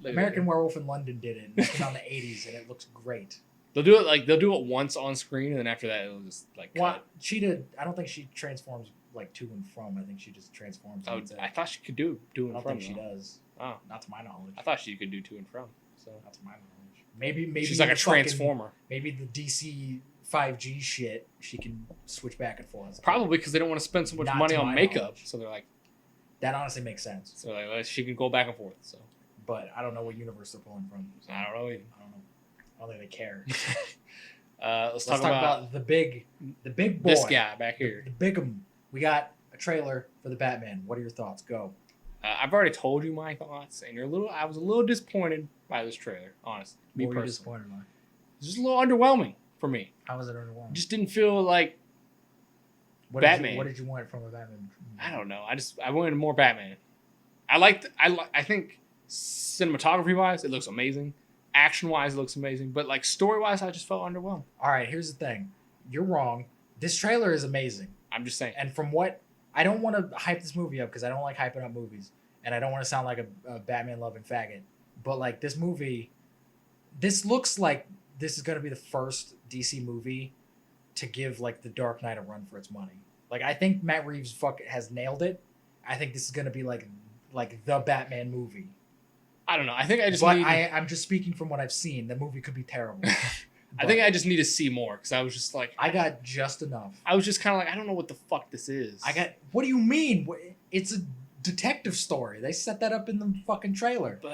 Look American Werewolf in London did it back in the 80s, and it looks great. They'll do it once on screen, and then after that, it'll just like. Well, Cheetah. I don't think she transforms like to and from. I think she just transforms. Oh, I thought she could do and from. I don't think she does. Oh, not to my knowledge. I thought she could do to and from. So not to my knowledge. Maybe she's like a transformer. Maybe the DC 5G shit, she can switch back and forth. Probably because they don't want to spend so much money on makeup, so they're like, That honestly makes sense. So like, she can go back and forth. So, but I don't know what universe they're pulling from. So I don't know. I don't know. I don't think they care. Let's talk about the big boy. This guy back here. The bigum. We got a trailer for the Batman. What are your thoughts? Go. I've already told you my thoughts, and I was a little disappointed by this trailer. Honestly, What were you disappointed by? It's just a little underwhelming for me. How was it underwhelming? Just didn't feel like Batman. What did you want from a Batman? I don't know. I wanted more Batman. I think cinematography wise, it looks amazing. Action wise, it looks amazing. But like story wise, I just felt underwhelmed. All right, here's the thing. You're wrong. This trailer is amazing. I'm just saying. And from what I don't want to hype this movie up because I don't like hyping up movies, and I don't want to sound like a Batman loving faggot. But like this movie, this looks like this is gonna be the first DC movie to give like the Dark Knight a run for its money. Like I think Matt Reeves has nailed it. I think this is gonna be like the Batman movie. I don't know. I think I just. I'm just speaking from what I've seen. The movie could be terrible. I think I just need to see more because I was just like. I got just enough. I was just kind of like, I don't know what the fuck this is. What do you mean? It's a detective story. They set that up in the fucking trailer. But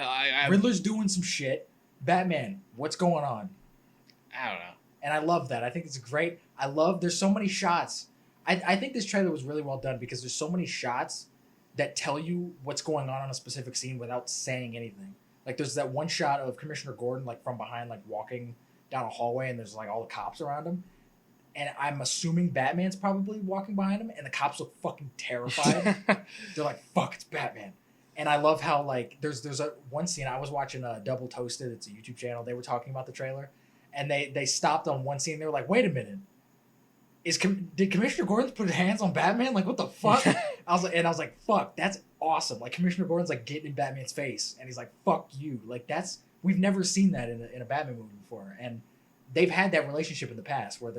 Riddler's doing some shit. Batman, what's going on? I don't know. And I love that. I think it's great. There's so many shots. I think this trailer was really well done because there's so many shots that tell you what's going on a specific scene without saying anything. Like there's that one shot of Commissioner Gordon like from behind like walking down a hallway and there's like all the cops around him. And I'm assuming Batman's probably walking behind him and the cops look fucking terrified. They're like, fuck, it's Batman. And I love how like there's one scene I was watching Double Toasted, it's a YouTube channel. They were talking about the trailer and they stopped on one scene. They were like, wait a minute. Did Commissioner Gordon put his hands on Batman? Like, what the fuck? I was like, fuck, that's awesome. Like, Commissioner Gordon's like getting in Batman's face, and he's like, fuck you. Like, we've never seen that in a Batman movie before, and they've had that relationship in the past where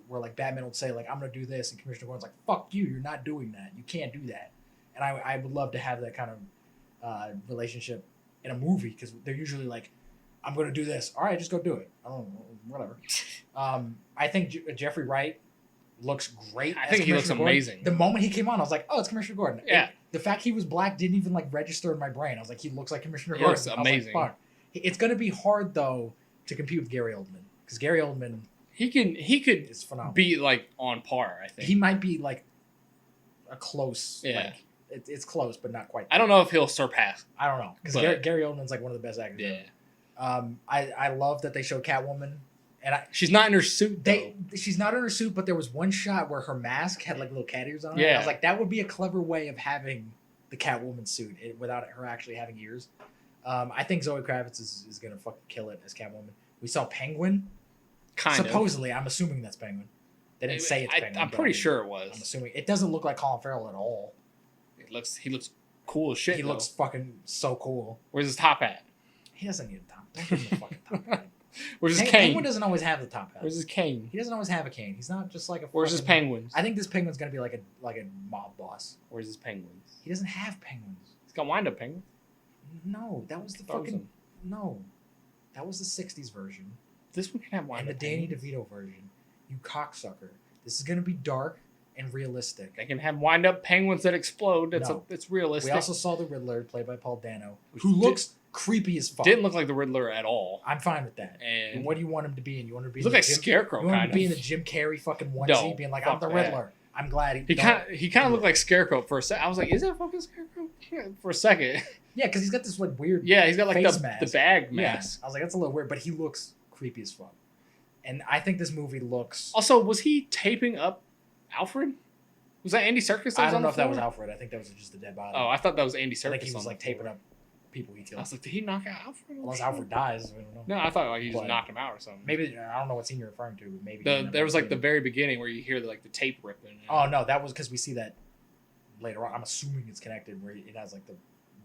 like Batman would say like, I'm gonna do this, and Commissioner Gordon's like, fuck you, you're not doing that. You can't do that. And I would love to have that kind of relationship in a movie because they're usually like, I'm gonna do this. All right, just go do it. I don't know, whatever. I think Jeffrey Wright looks great. I think he looks amazing. The moment he came on, I was like, "Oh, it's Commissioner Gordon." Yeah. The fact he was black didn't even like register in my brain. I was like, "He looks like Commissioner He Gordon." looks amazing. Like, fuck. It's gonna be hard though to compete with Gary Oldman because Gary Oldman he could is phenomenal. Be like on par. I think he might be like a close. Yeah. Like, it's close, but not quite. I don't know if he'll surpass. I don't know because Gary Oldman's like one of the best actors. Yeah. I love that they showed Catwoman. And she's not in her suit, though. She's not in her suit, but there was one shot where her mask had like little cat ears on it. Yeah. I was like, that would be a clever way of having the Catwoman suit without her actually having ears. I think Zoe Kravitz is going to fucking kill it as Catwoman. We saw Penguin. Supposedly, I'm assuming that's Penguin. They didn't say it's Penguin. I'm pretty sure it was. I'm assuming. It doesn't look like Colin Farrell at all. He looks cool as shit, He looks fucking so cool. Where's his top hat? He doesn't need a top. Don't give him a fucking top hat. Where's his cane? Penguin doesn't always have the top hat. Where's his cane? He doesn't always have a cane. He's not just like a. Where's his penguins? I think this penguin's gonna be like a mob boss. Where's his penguins? He doesn't have penguins. He's got wind-up penguins. No, that was the fucking. No, that was the '60s version. This one can have wind-up. And the Danny DeVito version. You cocksucker. This is gonna be dark and realistic. They can have wind-up penguins that explode. It's realistic. We also saw the Riddler, played by Paul Dano, who looks creepy as fuck. Didn't look like the Riddler at all. I'm fine with that. And what do you want him to be in? You want him to be look like Scarecrow, you want him to be in the Jim Carrey fucking onesie, being like, I'm the Riddler. I'm glad he kind of looked like Scarecrow for a second. I was like, is that fucking Scarecrow? Yeah, for a second. Yeah, because he's got this like weird. Yeah, he's got like the bag mask. Yeah. I was like, that's a little weird, but he looks creepy as fuck. And I think this movie looks. Also, was he taping up Alfred? Was that Andy Serkis? I don't know if that was Alfred. I think that was just a dead body. Oh, I thought that was Andy Serkis. I think he was like taping up people he killed. I was like, did he knock out Alfred? Unless Alfred dies, I don't know. No, I thought like he just knocked him out or something. Maybe I don't know what scene you're referring to, but maybe there was like the very beginning where you hear the tape ripping. Oh no, that was because we see that later on. I'm assuming it's connected where it has like the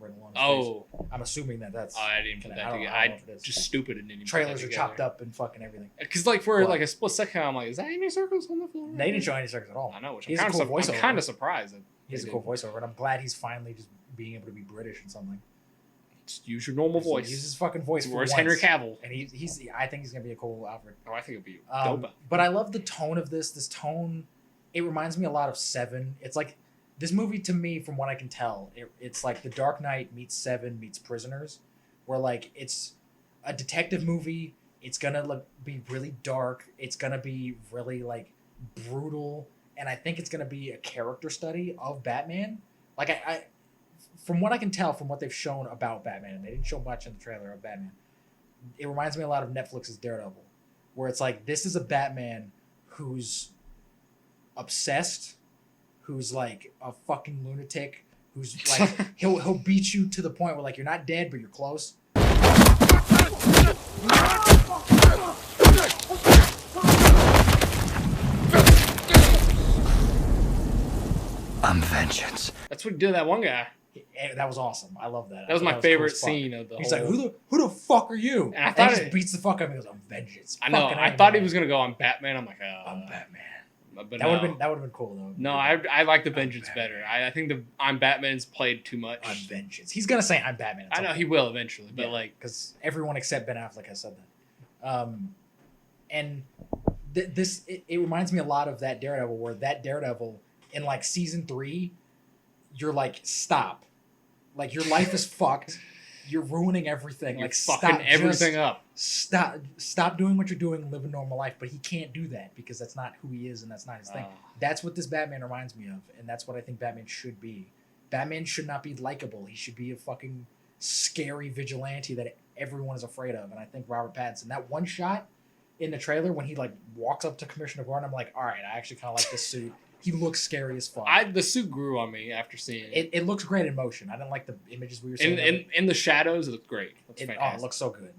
riddle on his face. I'm assuming that's. Oh, I didn't put that together. I just stupid and didn't. Trailers are chopped up and fucking everything. Because like for like a split second, I'm like, is that Andy Serkis on the floor? They didn't show Andy Serkis at all. I know. Which I'm kind of surprised. He has a cool voiceover, and I'm glad he's finally just being able to be British and something. Just use your normal voice. Use his fucking voice. Where's Henry Cavill? And he's. I think he's gonna be a cool Alfred. Oh, I think it'll be dope. But I love the tone of this. This tone, it reminds me a lot of Seven. It's like This movie, to me, from what I can tell, it's like The Dark Knight meets Seven meets Prisoners, where like it's a detective movie. It's gonna be really dark. It's gonna be really like brutal, and I think it's gonna be a character study of Batman. Like I from what I can tell, from what they've shown about Batman, and they didn't show much in the trailer of Batman. It reminds me a lot of Netflix's Daredevil, where it's like this is a Batman who's obsessed, who's like a fucking lunatic, who's like he'll beat you to the point where like you're not dead but you're close. I'm vengeance. That's what he did to that one guy. That was awesome. I love that. That was my favorite scene of the He's whole... like, who the fuck are you? And I thought he just beats the fuck out of him. He goes, I'm vengeance. I know. I thought he was gonna go on Batman. I'm like, I'm Batman. But that would have been cool though. No, I like the Vengeance better. I think the I'm Batman's played too much. I'm Vengeance. He's gonna say I'm Batman. I know he will eventually, but like because everyone except Ben Affleck has said that. And this reminds me a lot of that Daredevil, where that Daredevil in like season 3, you're like stop, like your life is fucked. You're ruining everything. You're like fucking stop, everything up. Stop doing what you're doing and live a normal life. But he can't do that because that's not who he is and that's not his thing. That's what this Batman reminds me of, and that's what I think Batman should be. Batman should not be likable. He should be a fucking scary vigilante that everyone is afraid of. And I think Robert Pattinson, that one shot in the trailer when he like walks up to Commissioner Gordon, I'm like, all right, I actually kind of like this suit. He looks scary as fuck. The suit grew on me after seeing it. It looks great in motion. I didn't like the images we were seeing. In the shadows, it looked great. It looks so good.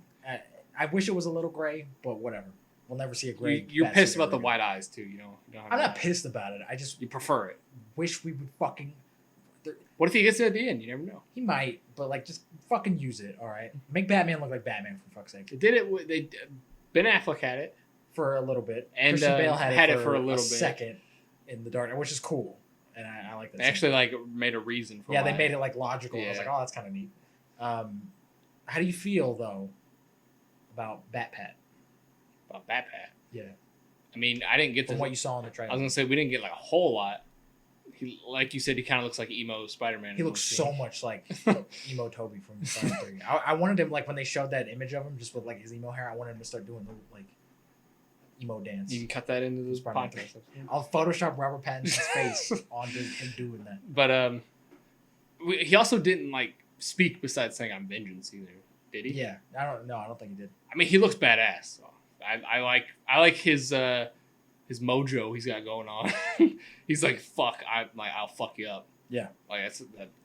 I wish it was a little gray, but whatever. We'll never see a gray. You're pissed about the white eyes too. You know I'm not pissed about it. I just you prefer it. Wish we would fucking. What if he gets it at the end? You never know. He might, but like just fucking use it. All right, make Batman look like Batman for fuck's sake. They did it. They Ben Affleck had it for a little bit, and Christian Bale had it for a little bit. Second in the dark, which is cool, and I like that. They actually like made a reason for. Yeah, they made it like logical. Yeah. I was like, oh, that's kind of neat. How do you feel though about Batpat? About Batpat? Yeah. I mean, I didn't get from what you saw in the trailer. I was gonna say we didn't get like a whole lot. He, like you said, he kind of looks like emo Spider-Man. He looks so much like emo Toby from Spider-Man 3. I wanted him, like when they showed that image of him just with like his emo hair, I wanted him to start doing the like emo dance. You can cut that into this podcast. I'll Photoshop Robert Pattinson's face onto him doing that. But he also didn't like speak besides saying "I'm vengeance" either, did he? Yeah, I don't think he did. I mean, he looks badass. So I like his mojo he's got going on. He's like, fuck, I'll fuck you up. Yeah, like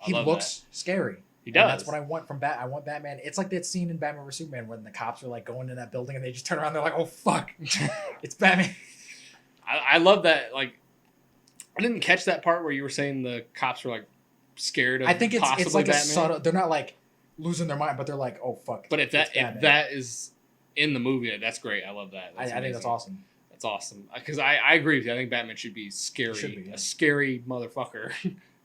he looks scary. He does. And that's what I want from I want Batman. It's like that scene in Batman vs Superman when the cops are like going in that building and they just turn around. And they're like, oh fuck, it's Batman. I love that. Like, I didn't catch that part where you were saying the cops were like scared of. I think it's like Batman. a subtle. They're not like losing their mind, but they're like, oh fuck. But if that is in the movie, that's great. I love that. I think that's awesome. That's awesome because I agree with you. I think Batman should be scary. A scary motherfucker.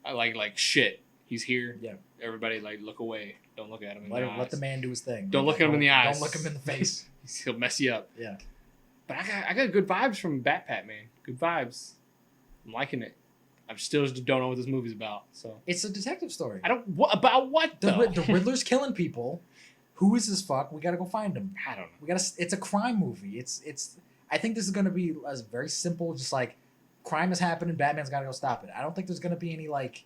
I like shit. He's here. Yeah. Everybody look away. Don't look at him Let the man do his thing. Don't look at him in the eyes. Don't look him in the face. He'll mess you up. Yeah. But I got good vibes from Batpat, man. Good vibes. I'm liking it. I still just don't know what this movie's about. So it's a detective story. About what though? The Riddler's killing people. Who is this fuck? We gotta go find him. I don't know. It's a crime movie. It's. I think this is gonna be as very simple. Just like crime is happening, Batman's gotta go stop it. I don't think there's gonna be any like,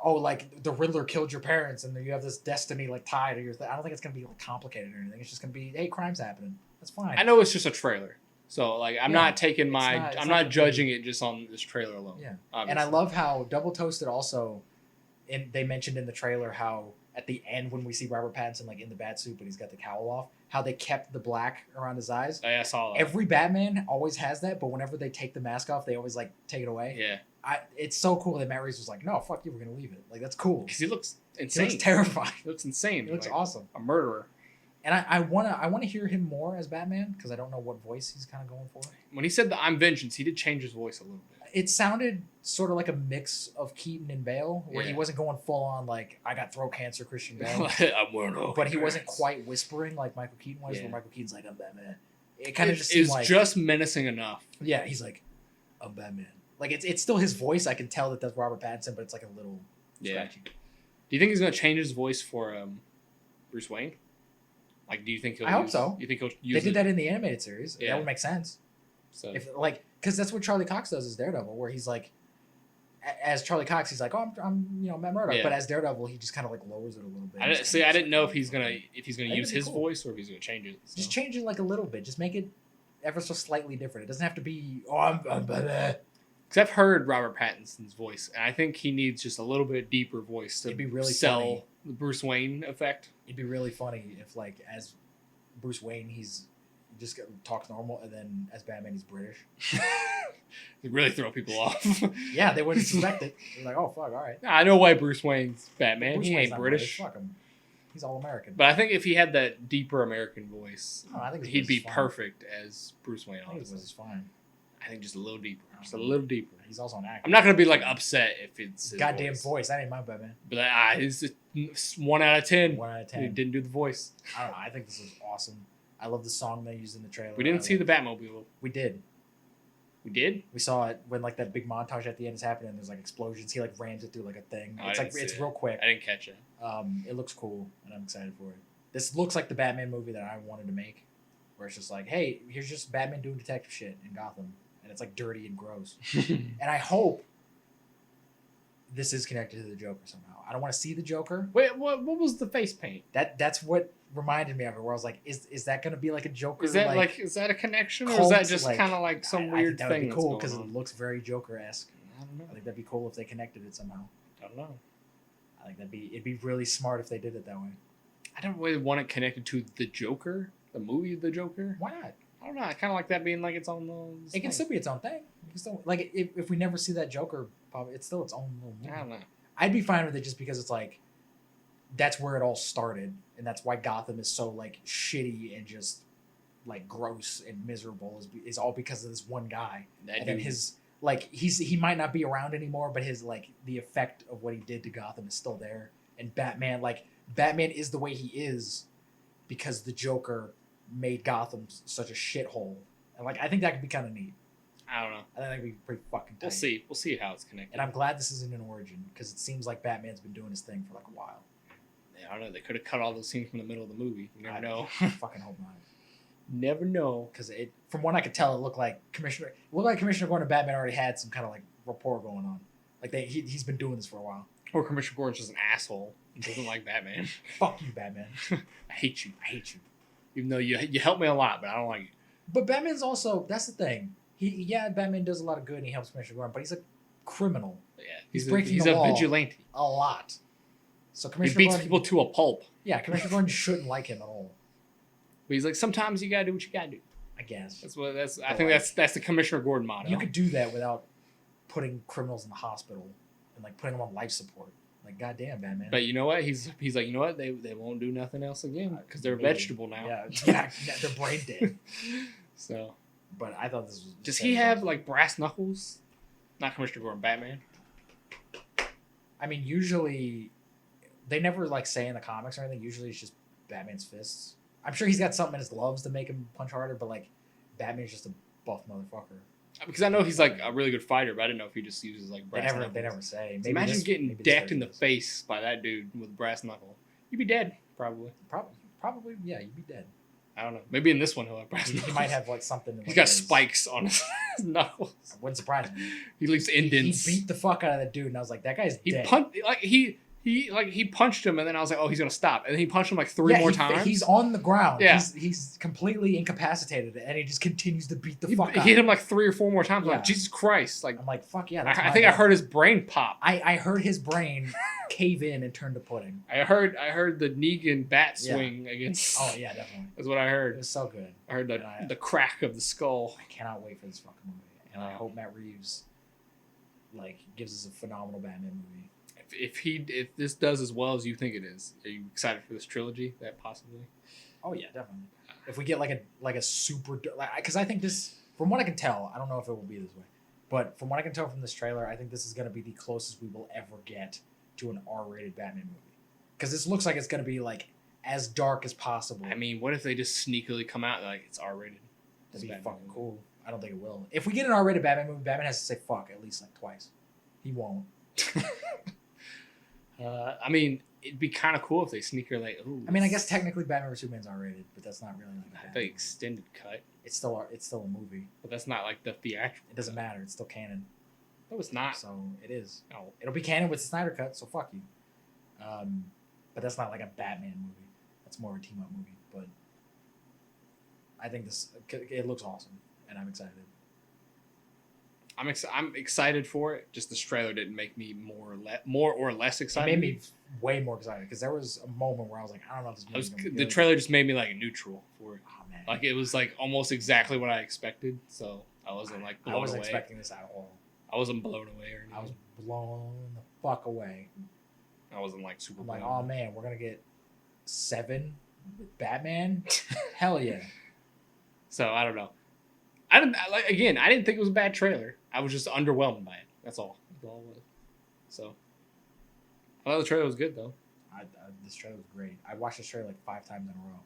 oh, like the Riddler killed your parents and you have this destiny like tied to your. I don't think it's gonna be like, complicated or anything. It's just gonna be, hey, crime's happening. That's fine. I know it's just a trailer, so like I'm not taking I'm not judging it just on this trailer alone. Yeah, obviously. And I love how Double Toasted also, they mentioned in the trailer how at the end when we see Robert Pattinson like in the bat suit but he's got the cowl off, how they kept the black around his eyes. I saw that. Every Batman always has that, but whenever they take the mask off, they always like take it away. Yeah. It's so cool that Matt Reeves was like, no, fuck you, we're gonna leave it. Like that's cool. Because he looks insane. He looks terrifying. He looks insane. He looks awesome. A murderer. And I wanna hear him more as Batman because I don't know what voice he's kind of going for. When he said the "I'm vengeance," he did change his voice a little bit. It sounded sort of like a mix of Keaton and Bale, where he wasn't going full on like I got throat cancer, Christian Bale. But he wasn't quite whispering like Michael Keaton was. Where Michael Keaton's like, I'm Batman. It kind of just seemed like just menacing enough. Yeah, he's like, I'm Batman. Like it's still his voice. I can tell that that's Robert Pattinson, but it's like a little scratchy. Do you think he's gonna change his voice for Bruce Wayne? Like, do you think he'll? I hope so. You think he'll use? They did that in the animated series. Yeah. That would make sense. So If like, because that's what Charlie Cox does as Daredevil, where he's like, as Charlie Cox, he's like, oh, I'm Matt Murdock, Yeah. but as Daredevil, he just kind of like lowers it a little bit. I didn't know if he's gonna use his cool. voice or if he's gonna change it. So. Just change it like a little bit. Just make it ever so slightly different. It doesn't have to be. Oh, I'm blah. Because I've heard Robert Pattinson's voice, and I think he needs just a little bit deeper voice to It'd be really sell funny. the Bruce Wayne effect. It'd be really funny if, like, as Bruce Wayne, he just talks normal, and then as Batman, he's British. It really throw people off. Yeah, they wouldn't suspect it. They're like, oh fuck, all right. I know why Bruce Wayne's Batman. Bruce He Wayne's ain't not British. Fuck him. He's all American. But I think if he had that deeper American voice, Oh, I think his he'd voice be is fine. perfect as Bruce Wayne. I think his Honestly. voice is fine. I think just a little deeper. Just a little deeper. He's also an actor. I'm not gonna be like upset if it's his Goddamn voice. voice. That ain't my Batman. But it's 1 out of 10. 1 out of He 10. didn't do the voice. I don't know. I think this is awesome. I love the song they used in the trailer. We didn't see the Batmobile. We did. We did. We saw it when like that big montage at the end is happening. And there's like explosions. He like rams it through like a thing. Oh, I It's didn't like it's see real it. quick. I didn't catch it. It looks cool, and I'm excited for it. This looks like the Batman movie that I wanted to make, where it's just like, hey, here's just Batman doing detective shit in Gotham, and it's like dirty and gross. And I hope this is connected to the Joker somehow. I don't want to see the Joker. Wait, what was the face paint? That's what reminded me of it. Where I was like, is that going to be like a Joker? Is that is that a connection, or is cult, that just like, kind of like some I weird think that thing? would be cool because because it looks very Joker-esque. I don't know. I think that'd be cool if they connected it somehow. I don't know. I think it'd be really smart if they did it that way. I don't really want it connected to the Joker, the movie The Joker. Why not? I don't know. I kind of like that being like its own little. It can still be its own thing. You can still like if we never see that Joker, it's still its own little movie. I don't know. I'd be fine with it just because it's like that's where it all started, and that's why Gotham is so like shitty and just like gross and miserable is all because of this one guy. And then his like he might not be around anymore, but his like the effect of what he did to Gotham is still there. And Batman is the way he is because the Joker made Gotham such a shithole. And like I think that could be kind of neat. I don't know. I think that'd be pretty fucking tight. We'll see. We'll see how it's connected. And I'm glad this isn't an origin because it seems like Batman's been doing his thing for like a while. I don't know. They could have cut all those scenes from the middle of the movie. You never know. Fucking hope not. Never know. Because from what I could tell, it looked like Commissioner Gordon and Batman already had some kind of like rapport going on. Like he's been doing this for a while. Or Commissioner Gordon's just an asshole and doesn't like Batman. Fuck you, Batman. I hate you. I hate you. Even though you help me a lot, but I don't like you. But Batman's also, that's the thing. Batman does a lot of good and he helps Commissioner Gordon, but he's a criminal. Yeah, He's breaking he's the a law vigilante. a lot. So He Commissioner beats Gordon, people to a pulp. Yeah, Commissioner Gordon shouldn't like him at all. But he's like, sometimes you gotta do what you gotta do. I guess. I think that's the Commissioner Gordon motto. You could do that without putting criminals in the hospital and like putting them on life support. Like, goddamn, Batman. But you know what? He's like, you know what? They won't do nothing else again because they're Maybe. vegetable now. Yeah, they're brain dead. So, But I thought this was. does he have like brass knuckles? Not Commissioner Gordon, Batman. I mean, usually they never like say in the comics or anything. Usually it's just Batman's fists. I'm sure he's got something in his gloves to make him punch harder, but like Batman's just a buff motherfucker. Because I know he's like a really good fighter, but I didn't know if he just uses like They brass never knuckles. say. Imagine getting maybe this decked in version the does. face by that dude with a brass knuckle. You'd be dead, probably. Probably, yeah, you'd be dead. I don't know. Maybe in this one he'll have brass He knuckles. might have like something. He's got spikes on his knuckles. Wouldn't surprise me. He leaves indents. He beat the fuck out of that dude, and I was like, that guy's dead. He punched him, and then I was like, oh, he's gonna stop, and then he punched him like three more times. He's on the ground. Yeah. He's completely incapacitated, and he just continues to beat the fuck He out. hit him like 3 or 4 more times. I'm Yeah. like, Jesus Christ! Like, I'm like, fuck yeah. That's I my think I bad. heard his brain pop. I heard his brain cave in and turn to pudding. I heard the Negan bat Yeah. swing against. Oh yeah, definitely. That's what I It heard. was so good. I heard And the crack of the skull. I cannot wait for this fucking movie, and I hope Matt Reeves like gives us a phenomenal Batman movie. If this does as well as you think it is, are you excited for this trilogy? That possibly. Oh yeah, definitely. If we get like a super, because I think this, from what I can tell, I don't know if it will be this way, but from what I can tell from this trailer, I think this is going to be the closest we will ever get to an R-rated Batman movie. Because this looks like it's going to be like as dark as possible. I mean, what if they just sneakily come out like it's R-rated? that'd be fucking cool. I don't think it will. If we get an R-rated Batman movie, Batman has to say fuck at least like twice. He won't. I mean, it'd be kind of cool if they sneak her like. Ooh, I mean, I guess technically Batman vs Superman's R-rated, but that's not really like the extended cut. It's still a movie. But that's not like the theatrical. It doesn't matter. It's still canon. No, it's not. So it is. No. It'll be canon with the Snyder Cut. So fuck you. But that's not like a Batman movie. That's more of a team up movie. But I think it looks awesome, and I'm excited. I'm excited for it. Just this trailer didn't make me more or less excited. It made me way more excited because there was a moment where I was like, I don't know if this movie's gonna be the good. trailer just made me like neutral for it. Oh man, Like it was like almost exactly what I expected. So I wasn't like blown I wasn't away. expecting this at all. I wasn't blown away or anything. I was blown the fuck away. I wasn't like super. I'm like, blown oh away. man, we're gonna get 7 with Batman. Hell yeah. So I don't know. I didn't think it was a bad trailer. I was just underwhelmed by it. That's all. That's all it was. So I thought the trailer was good though. This trailer was great. I watched this trailer like 5 times in a row.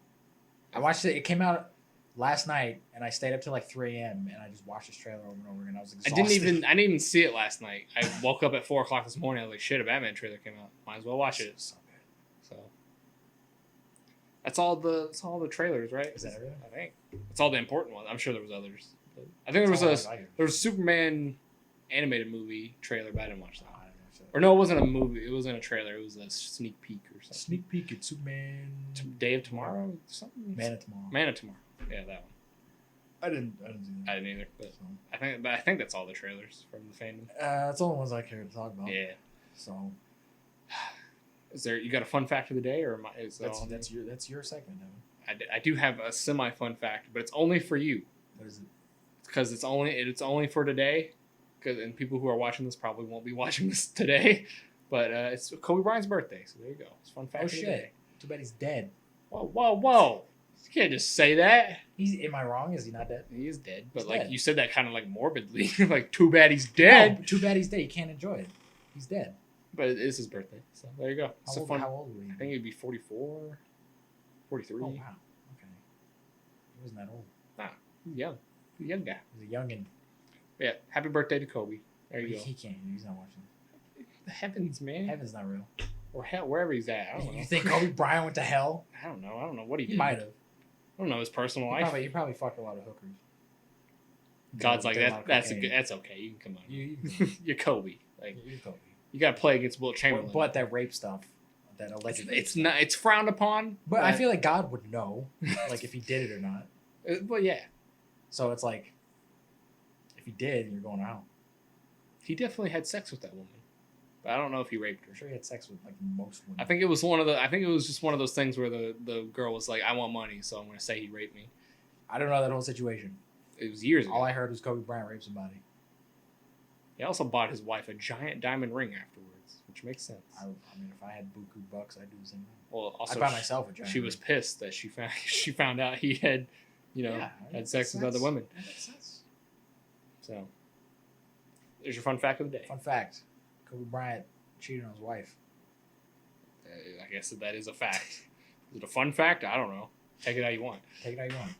I watched it. It came out last night, and I stayed up till like 3 a.m. and I just watched this trailer over and over again. I was exhausted. I didn't even see it last night. I woke up at 4 o'clock this morning. I was like, shit, a Batman trailer came out. Might as well watch it. So good. So that's all the trailers, right? Is that everything? I think it's all the important ones. I'm sure there was others. But I think there was a Superman animated movie trailer, but I didn't watch that. I didn't watch that. Or no, it wasn't a movie. It wasn't a trailer. It was a sneak peek or something. Sneak peek at Superman. Day of Tomorrow, something. Man of Tomorrow. Man of Tomorrow. Yeah, that one. I didn't see that. I didn't either. But I think that's all the trailers from the fandom. That's all the ones I care to talk about. Yeah. So Is there? You got a fun fact of the day, or am I, is that all? that's your segment, Devin. I do have a semi fun fact, but it's only for you. What is it? Because it's only for today. And people who are watching this probably won't be watching this today. But it's Kobe Bryant's birthday, so there you go. It's fun fact. Oh of the shit! day. Too bad he's dead. Whoa! You can't just say that. Am I wrong? Is he not dead? He is dead, but He's like dead. you said that kind of like morbidly, like too bad he's dead. No, too bad he's dead. You can't enjoy it. He's dead. But it is his birthday, so there you go. It's How a fun. old would he I be? think he'd be 44, 43. Oh wow. Okay. He wasn't that old. He's young. He's a young guy. He's a youngin. Yeah. Happy birthday to Kobe. There you go. He can't. He's not watching. The heavens, man. Heaven's not real. Or hell, wherever he's at. I don't know. You think Kobe Bryant went to hell? I don't know. I don't know what he did. He might have. I don't know his personal life. He probably fucked a lot of hookers. God's like Did a lot that. of That's cocaine. that's okay. You can come on. You You're Kobe. Like you're Kobe. you got to play against Wilt Chamberlain. But that rape stuff, that alleged rape it's stuff. not. It's frowned upon. But I feel like God would know, like if he did it or not. But yeah, So it's like, if he did, you're going out. he definitely had sex with that woman. But I don't know if he raped her. I'm sure he had sex with like most women. I think it was one of the. I think it was just one of those things where the girl was like, "I want money, so I'm going to say he raped me." I don't know that whole situation. It was years ago. All I heard was Kobe Bryant raped somebody. He also bought his wife a giant diamond ring afterwards, which makes sense. I mean, if I had buku bucks, I'd do the same thing. Well, also I'd buy myself a giant she was ring. pissed that she found out he had, Yeah, had sex with makes other women. That makes sense. So, there's your fun fact of the day. Fun fact: Kobe Bryant cheated on his wife. I guess that is a fact. Is it a fun fact? I don't know. Take it how you want. Take it how you want.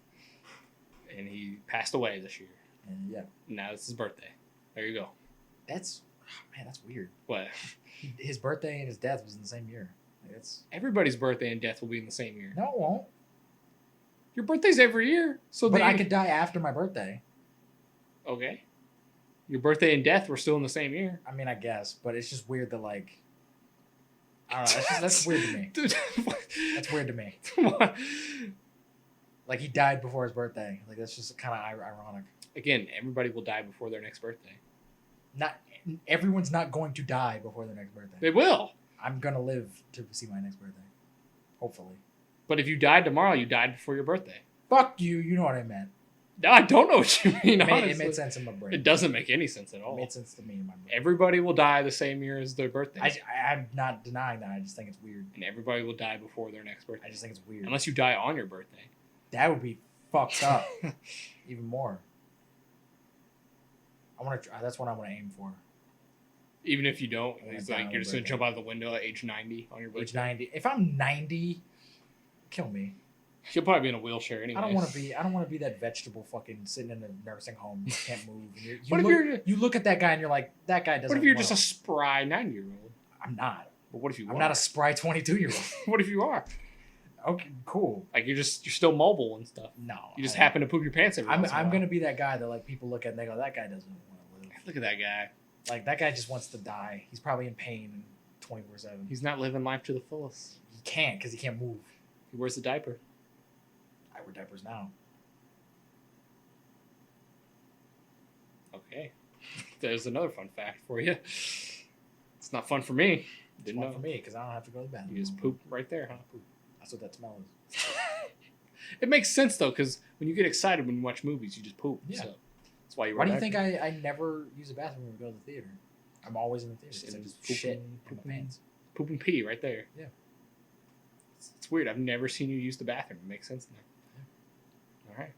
And he passed away this year. And yeah, Now it's his birthday. There you go. that's weird. What? His birthday and his death was in the same year. Like, it's Everybody's birthday and death will be in the same year. no, it won't. Your birthday's every year. So But the- I could die after my birthday. Okay. Your birthday and death were still in the same year. I mean, I guess, but it's just weird that like. I don't know. That's weird to me. Dude, That's weird to me. what? Like he died before his birthday. Like that's just kind of ironic. Again, everybody will die before their next birthday. Not everyone's not going to die before their next birthday. They will. I'm gonna live to see my next birthday. Hopefully. But if you died tomorrow, you died before your birthday. Fuck you. You know what I meant. No, I don't know what you mean. It honestly. made sense in my brain. It doesn't make any sense at It all. made sense to me in my brain. Everybody will die the same year as their birthday. I'm not denying that. I just think it's weird. And everybody will die before their next birthday. I just think it's weird. Unless you die on your birthday. That would be fucked up. Even more. I want to. That's what I want to aim for. Even if you don't, Yeah, it's die like on you're your just going to birthday. jump out of the window at age 90 on your birthday. Age 90. If I'm 90, kill me. He'll probably be in a wheelchair anyway. I don't want to be that vegetable fucking sitting in a nursing home. You can't move. And What if you look at that guy and you're like, that guy doesn't. What if you're just a spry 9-year-old? I'm not. But what if you are? I'm not a spry 22-year-old. What if you are? Okay, cool. Like you're still mobile and stuff. No. You just happen to poop your pants every once in a I'm while. gonna be that guy that like people look at and they go, that guy doesn't want to live. Look at that guy. Like that guy just wants to die. He's probably in pain 24/7. He's not living life to the fullest. He can't because he can't move. He wears a diaper. I wear diapers now. Okay. There's another fun fact for you. It's not fun for me. It's fun for me because I don't have to go to the bathroom. You just poop right there, huh? Poop. That's what that smell is. It makes sense though, because when you get excited when you watch movies, you just poop. Yeah. So that's why you. Why do you think I never use a bathroom when we go to the theater? I'm always in the theater. Just I just pooping- shit in my pooping. pants. Poop and pee right there? Yeah. It's weird. I've never seen you use the bathroom. It makes sense now. Yeah. All right.